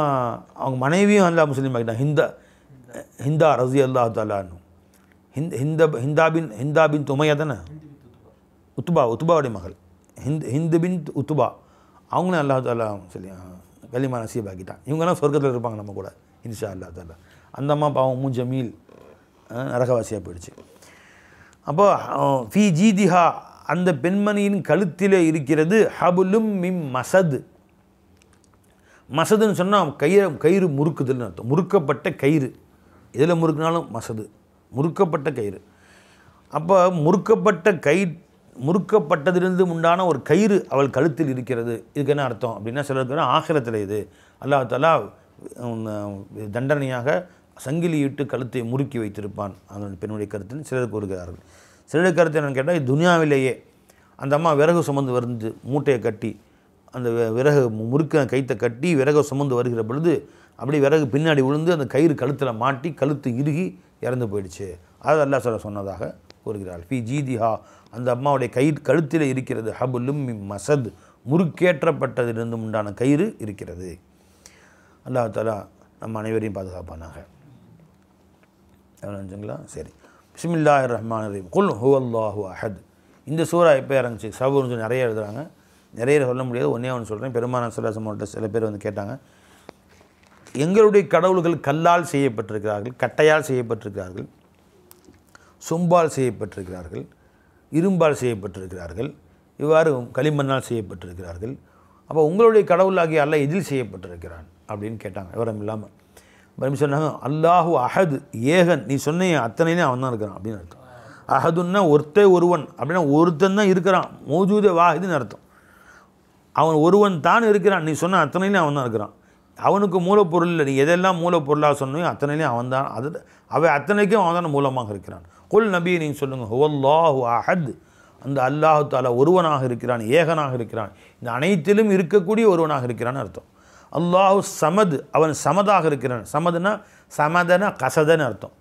அவங்க மனைவியும் அல்லாஹ் முஸ்லீம் ஆகிட்டாங்க. ஹிந்தா ரஸி அல்லாஹ் தாலான்னு ஹிந்தா பின் உமையா தானே, உத்துபாவுடைய மகள் ஹிந்து பின் உத்துபா, அவங்களும் அல்லாஹ் தாலா சொல்லி கலிமா நசீபாக்கிட்டான். இவங்கெல்லாம் சொர்க்கத்தில் இருப்பாங்க நம்ம கூட இன்ஷா அல்லாஹ் தாலா. அந்த அம்மா பாவம் ஜமீல் நரகவாசியாக போயிடுச்சு. அப்போ ஃபி ஜீதிஹா, அந்த பெண்மணியின் கழுத்திலே இருக்கிறது ஹபுலும் மிம் மசது. மசதுன்னு சொன்னால் கயிறு முறுக்குதல்னு அர்த்தம். முறுக்கப்பட்ட கயிறு, எதில் முறுக்குனாலும் மசது, முறுக்கப்பட்ட கயிறு. அப்போ முறுக்கப்பட்டதிலிருந்து உண்டான ஒரு கயிறு அவள் கழுத்தில் இருக்கிறது. இதுக்கு என்ன அர்த்தம் அப்படின்னா, சிலருக்கு ஆகிரத்தில் இது அல்லாஹ் தஆலா தண்டனையாக சங்கிலியிட்டு கழுத்தை முறுக்கி வைத்திருப்பான் அந்த பெண்ணுடைய கருத்துன்னு சிலர் கூறுகிறார்கள். சிலருடைய கருத்து என்னென்னு கேட்டால், துனியாவிலேயே அந்த அம்மா விறகு சுமந்து வந்து மூட்டையை கட்டி அந்த விறகு முறுக்க கைத்தை கட்டி விறகு சுமந்து வருகிற பொழுது அப்படி விறகு பின்னாடி விழுந்து அந்த கயிறு கழுத்தில் மாட்டி கழுத்து இறுகி இறந்து போயிடுச்சு. அது அல்லாஹ் சொன்னதாக கூறுகிறாள். ஃபி ஜீதிஹா, அந்த அம்மாவுடைய கழுத்தில் இருக்கிறது ஹபுலும் மிம் மசத், முறுக்கேற்றப்பட்டதிலிருந்து உண்டான கயிறு இருக்கிறது. அல்லாஹ் தஆலா நம்ம அனைவரையும் பாதுகாப்பானாக. நினச்சிங்களா? சரி. பிஸ்மில்லாஹிர் ரஹ்மானிர் ரஹீம். குல் ஹுவல்லாஹு அஹத். இந்த சூரா எப்போ இறங்குச்சு? சபூர்னு நிறைய எழுதுகிறாங்க, நிறைய சொல்ல முடியாது. ஒன்றே ஒன்று சொல்கிறேன். பெருமானார் ஸல்லல்லாஹு அலைஹி வஸல்லம் சில பேர் வந்து கேட்டாங்க, எங்களுடைய கடவுள்கள் கல்லால் செய்யப்பட்டிருக்கிறார்கள், கட்டையால் செய்யப்பட்டிருக்கிறார்கள், சொம்பால் செய்யப்பட்டிருக்கிறார்கள், இரும்பால் செய்யப்பட்டிருக்கிறார்கள், இவ்வாறு களிமண்ணால் செய்யப்பட்டிருக்கிறார்கள். அப்போ உங்களுடைய கடவுளாகிய அல்லாஹ் எதில் செய்யப்பட்டிருக்கிறான் அப்படின்னு கேட்டாங்க. விவரம் இல்லாமல் பரிமி சொன்னாங்க, அல்லாஹு அஹத், ஏகன். நீ சொன்ன அத்தனையிலே அவன் தான் இருக்கிறான் அப்படின்னு அர்த்தம். அஹதுன்னா ஒருவன் அப்படின்னா ஒருத்தன் தான் இருக்கிறான், மௌஜூத வாஹிதுன்னு அர்த்தம். அவன் ஒருவன் தான் இருக்கிறான், நீ சொன்ன அத்தனையிலே அவன் தான் இருக்கிறான். அவனுக்கு மூலப்பொருள் இல்லை, நீ எதெல்லாம் மூலப்பொருளாக சொன்னையோ அத்தனையிலையும் அவன் தான், அவை அத்தனைக்கும் அவன் தான் மூலமாக இருக்கிறான். குல் நபி, நீங்கள் சொல்லுங்கள், ஹுவல்லாஹு அஹத், அந்த அல்லாஹு தஆலா ஒருவனாக இருக்கிறான், ஏகனாக இருக்கிறான், இந்த அனைத்திலும் இருக்கக்கூடிய ஒருவனாக இருக்கிறான்னு அர்த்தம். அல்லாஹு சமது, அவன் சமதாக இருக்கிறான். சமதுனா சமதன கசதன்னு அர்த்தம்.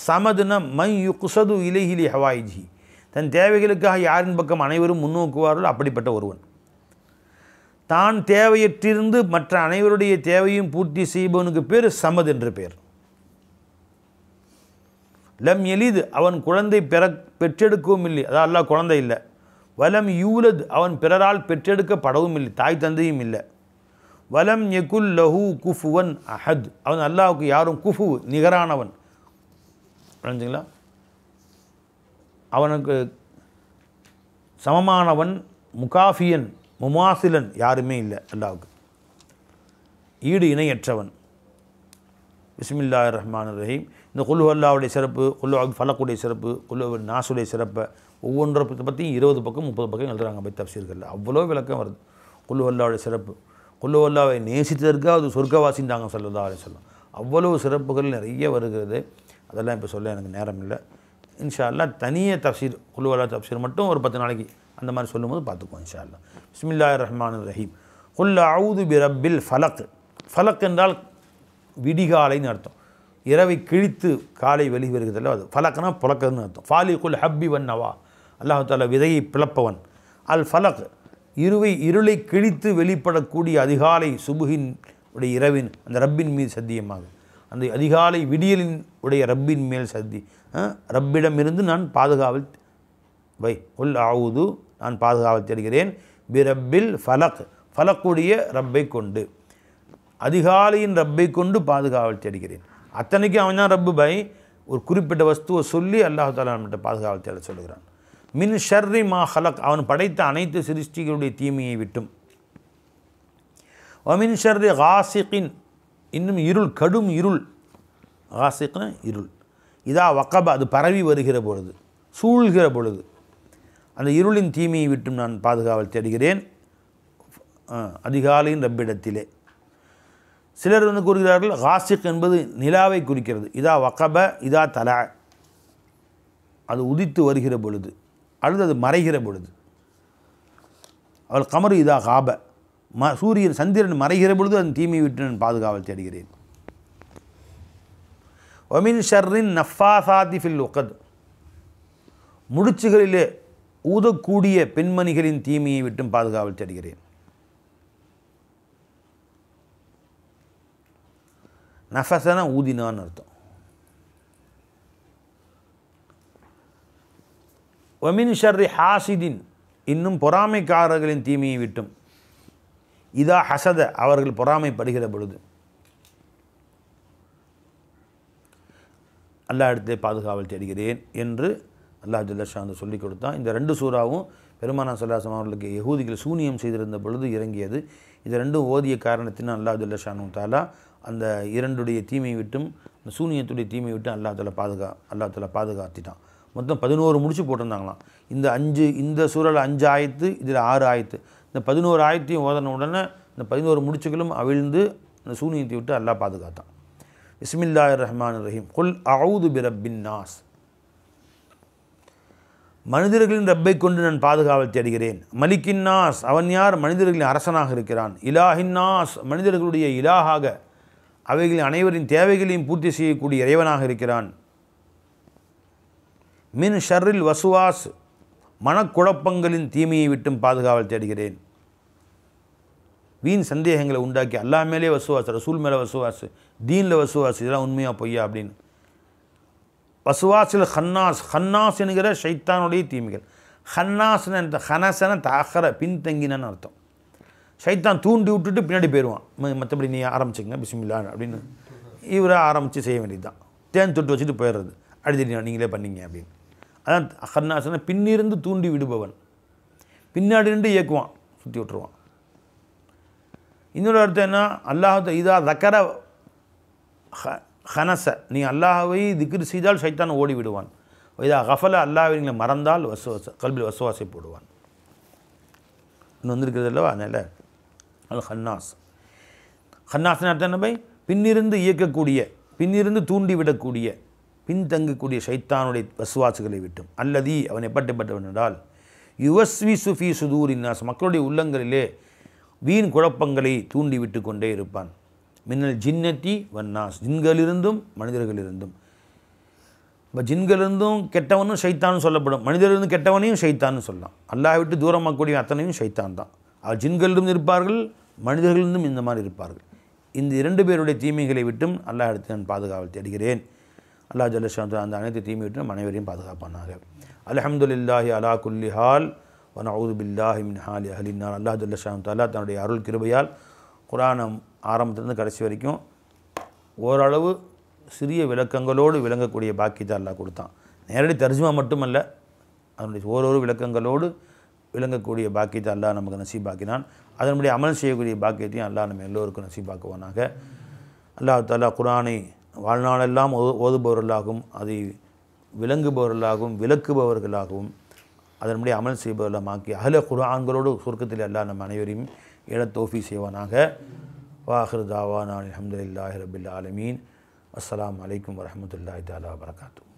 சமதுனா மை யுக்ஸது இலைஹி லி ஹவாயிஜி, தன் தேவைகளுக்காக யாரின் பக்கம் அனைவரும் முன்னோக்குவார்களோ அப்படிப்பட்ட ஒருவன். தான் தேவையற்றிருந்து மற்ற அனைவருடைய தேவையும் பூர்த்தி செய்பவனுக்கு பேர் சமத் என்று பேர். லம் எலிது, அவன் குழந்தை பெற்றெடுக்கவும் இல்லை, அதாவது அல்லாஹ் குழந்தை இல்லை. வலம் யூலத், அவன் பிறரால் பெற்றெடுக்கப்படவும் இல்லை, தாய் தந்தையும் இல்லை. வலம் யகுல் லஹு குஃபுவன் அஹத், அவன் அல்லாஹ்வுக்கு யாரும் குஃபு நிகரானவன், புரிஞ்சுங்களா, அவனுக்கு சமமானவன், முகாஃபியன் முமாசிலன் யாருமே இல்லை அல்லாஹ்வுக்கு, ஈடு இணையற்றவன். பிஸ்மில்லாஹிர் ரஹ்மானிர் ரஹீம். இந்த குல் ஹுவல்லாஹுடைய சிறப்பு, குல் ஃபலக்குடைய சிறப்பு, குல் நாசுடைய சிறப்பை ஒவ்வொன்றை பற்றியும் 20 பக்கம் 30 பக்கம் எழுதுகிறாங்க பை தஃப்சீர்களில். அவ்வளோ விளக்கம் வருது. குல் ஹுவல்லாஹுடைய சிறப்பு, குல் ஹுவல்லாஹை நேசித்ததற்காக அது சொர்க்கவாசின்றாங்க ஸல்லல்லாஹு அலைஹி வஸல்லம். அவ்வளோ சிறப்புகள் நிறைய வருகிறது. அதெல்லாம் இப்போ சொல்ல எனக்கு நேரம் இல்லை. இன்ஷா அல்லாஹ் தனியே தஃப்சீர், குல் ஹுவல்லாஹ் தஃப்சீர் மட்டும் ஒரு 10 நாளைக்கு அந்த மாதிரி சொல்லும்போது பார்த்துக்குவோம் இன்ஷா அல்லாஹ். பிஸ்மில்லாஹிர் ரஹ்மானிர் ரஹீம். குல் அஊது பி ரப்பில் ஃபலக். ஃபலக் என்றால் விடிகாலைன்னு அர்த்தம். இரவை கிழித்து காலை வெளிவருகிறதில்ல, அது ஃபலக்னா புலக்கன்னு அர்த்தம். ஃபாலிகுல் ஹப்பி வன் நவா, அல்லாஹ் தஆலா விதையை பிளப்பவன். அல் ஃபலக், இருளை கிழித்து வெளிப்படக்கூடிய அதிகாலை சுபுகின் உடைய இரவின் அந்த ரப்பின் மீது சத்தியமாக, அந்த அதிகாலை விடியலின் உடைய ரப்பின் மேல் ரப்பிடமிருந்து நான் பாதுகாவல் குல் அஊது, நான் பாதுகாவல் தேடுகிறேன், பி ரப்பில் ஃபலக், ஃபலக்குடைய ரப்பை கொண்டு, அதிகாலையின் ரப்பை கொண்டு பாதுகாவல் தேடுகிறேன். அத்தனைக்கும் அவன் தான் ரப்பு பை. ஒரு குறிப்பிட்ட வஸ்துவை சொல்லி அல்லாஹ் தஆலா நம்மகிட்ட பாதுகாவல் தேட சொல்லுகிறான். மின் ஷர்ரி மா ஹலக், அவன் படைத்த அனைத்து சிருஷ்டிகளுடைய தீமையை விட்டும். வமின் ஷர்ரி காசிகின், இன்னும் இருள், கடும் இருள், காசிக்னா இருள், இதா வக்கப, அது பரவி வருகிற பொழுது, சூழ்கிற பொழுது, அந்த இருளின் தீமையை விட்டும் நான் பாதுகாவல் தேடுகிறேன் அதிகாலையின் ரப்பிடத்திலே. சிலர் வந்து கூறுகிறார்கள், காசிக் என்பது நிலாவை குறிக்கிறது. இதா வக்கப இதா தலா, அது உதித்து வருகிற பொழுது அல்லது அது மறைகிற பொழுது. அவள் கமரு இதா காப, சூரியன் சந்திரன் மறைகிற பொழுது அதன் தீமையை விட்டு நான் பாதுகாவல் தேடுகிறேன். ஒமின் ஷர்ரின் நஃபாசாதி ஃபில் உக்கத், முடிச்சுகளிலே ஊதக்கூடிய பெண்மணிகளின் தீமையை விட்டும் பாதுகாவல் தேடுகிறேன். நஃபஸன ஊதினான்னு அர்த்தம். வமின் ஷர்ரி ஹாசிதின், இன்னும் பொறாமைக்காரர்களின் தீமையை விட்டும், இதா ஹசத, அவர்கள் பொறாமைப்படுகிற பொழுது அல்லாஹ் இடத்திலே பாதுகாவல் தேடுகிறேன் என்று அல்லாஹ் ஜல்ல ஷானு சொல்லிக் கொடுத்தான். இந்த 2 சூறாவும் பெருமானா ஸல்லல்லாஹு அலைஹி வஸல்லம் அவர்களுக்கு யஹூதிகள் சூனியம் செய்திருந்த பொழுது இறங்கியது. இது 2 ஓதிய காரணத்தினால் அல்லாஹ் ஜல்ல ஷானு தஆலா அந்த 2ுடைய தீமையை விட்டும், அந்த சூனியத்துடைய தீமையை விட்டு அல்லாஹ் தஆலா பாதுகாத்திட்டான். மொத்தம் 11 முடிச்சு போட்டிருந்தாங்களாம். இந்த சூறாவில் 5 ஆயத்து, இதில் 6 ஆயத்து. இந்த 11 ஆயத்தையும் ஓதன உடனே இந்த 11 முடிச்சுகளும் அவிழ்ந்து அந்த சூனியத்தை விட்டு அல்லாஹ் பாதுகாத்தான். பிஸ்மில்லாஹிர் ரஹ்மானிர் ரஹீம். குல் அஊது பிரப்பின் நாஸ், மனிதர்களின் ரப்பை கொண்டு நான் பாதுகாவல் தேடுகிறேன். மலிக்கின் நாஸ், அவன் யார்? மனிதர்களின் அரசனாக இருக்கிறான். இலாஹின் நாஸ், மனிதர்களுடைய இலாஹாக, அவைகளின் அனைவரின் தேவைகளையும் பூர்த்தி செய்யக்கூடிய இறைவனாக இருக்கிறான். மின் ஷர்ரில் வசுவாஸ், மனக்குழப்பங்களின் தீமையை விட்டும் பாதுகாவல் தேடுகிறேன். வீண் சந்தேகங்களை உண்டாக்கி அல்லாஹ் மேலே வசுவாஸ், ரசூல் மேலே வசுவாஸ், தீனில் வசுவாஸ், இதெல்லாம் உண்மையாக பொய்யா அப்படின்னு. வசுவாசில் ஹன்னாஸ் என்கிற ஷைத்தானுடைய தீமைகள். ஹன்னாஸ்னு ஹனசன தாக்கர, பின்தங்கினன்னு அர்த்தம். ஷைத்தான் தூண்டி விட்டுட்டு பின்னாடி போயிடுவான். மற்றபடி நீ ஆரம்பிச்சுங்க பிஸ்மில்லா அப்படின்னு இவரை ஆரம்பித்து செய்ய வேண்டியது தான். தேன் தொட்டு வச்சுட்டு போயிடுறது, அடித்தடி நீங்களே பண்ணீங்க அப்படின்னு. அதான் ஹன்னாஸ்னா பின்னிருந்து தூண்டி விடுபவன், பின்னாடி நின்று இயக்குவான், சுற்றி விட்டுருவான். இன்னொரு அர்த்தம் என்ன? அல்லாஹ் இதா தக்கர ஹனச, நீ அல்லாஹவை திக்ர் செய்தால் ஷைத்தான் ஓடி விடுவான். இதா கஃபல, அல்லாஹ்வை மறந்தால் கல்பில் வசுவாசை போடுவான். இன்னும் வந்திருக்கிறது அல்லவா? அதனால் அது ஹன்னாஸ்னு அர்த்தம் என்ன பை? பின்னிருந்து இயக்கக்கூடிய, பின்னிருந்து தூண்டி விடக்கூடிய, பின்தங்கக்கூடிய ஷைத்தானுடைய வசுவாசுகளை விட்டும். அல்லதி, அவன் எப்பட்டவன் என்றால் யுவஸ்வி சுஃபி சுதூரின்னாஸ், மக்களுடைய உள்ளங்களிலே வீண் குழப்பங்களை தூண்டி விட்டு கொண்டே இருப்பான். மின்னல் ஜின்னத்தி வன்னாஸ், ஜின்களிலிருந்தும் மனிதர்களிலிருந்தும். இப்போ ஜின்களிலிருந்தும் கெட்டவனும் ஷைத்தான்னு சொல்லப்படும், மனிதர்களிருந்து கெட்டவனையும் ஷைத்தான்னு சொல்லலாம். அல்லாஹ் விட்டு தூரமாகக்கூடிய அத்தனையும் ஷைத்தான் தான். அவர் ஜின்களிலிருந்து இருப்பார்கள், மனிதர்களிலிருந்தும் இந்த மாதிரி இருப்பார்கள். இந்த 2 பேருடைய தீமைகளை விட்டும் அல்லாஹ் எடுத்து நான் பாதுகாவல் தேடுகிறேன். அல்லாஹ் ஜல்ல ஷானு அந்த அனைத்து தீமை விட்டு நம் அனைவரையும் பாதுகாப்பானாக. அல்ஹம்துலில்லாஹி அலா குல்லி ஹால் வ நஊது பில்லாஹி மின் ஹாலி அஹ்லின் நார். அல்லாஹ் ஜல்ல ஷானு தஆலா தன்னுடைய அருள் கிருபையால் குர்ஆன் ஆரம்பத்திலிருந்து கடைசி வரைக்கும் ஓரளவு சிறிய விளக்கங்களோடு விளங்கக்கூடிய பாக்கியத்தை அல்லாஹ் கொடுத்தான். நேரடி தர்ஜுமா மட்டுமல்ல, அதனுடைய ஓரொரு விளக்கங்களோடு விளங்கக்கூடிய பாக்கியத்தை அல்லாஹ் நமக்கு நசீபாக்கினான். அதனுடைய அமல் செய்யக்கூடிய பாக்கியத்தையும் அல்லாஹ் நம்ம எல்லோருக்கும் நசீபாக்குவானாக. அல்லாஹ் தஆலா குர்ஆனை வாழ்நாளெல்லாம் ஓதுபவர்களாகவும், அதை விளங்குபவர்களாகவும், விளக்குபவர்களாகவும், அதனுடைய அமல் செய்பவர்களாக ஆக்கி அஹ்ல குர்ஆன்களோடு சுருக்கத்தில் அல்லாஹ் நம்ம அனைவரையும் ஏழ தௌஃபீக் செய்வானாக. வாஹிர் தாவானா அல்ஹம்துலில்லாஹி ரப்பில் ஆலமீன். அஸ்ஸலாமு அலைக்கும் வரஹ்மத்துல்லாஹி தஆலா வபரகாத்துஹு.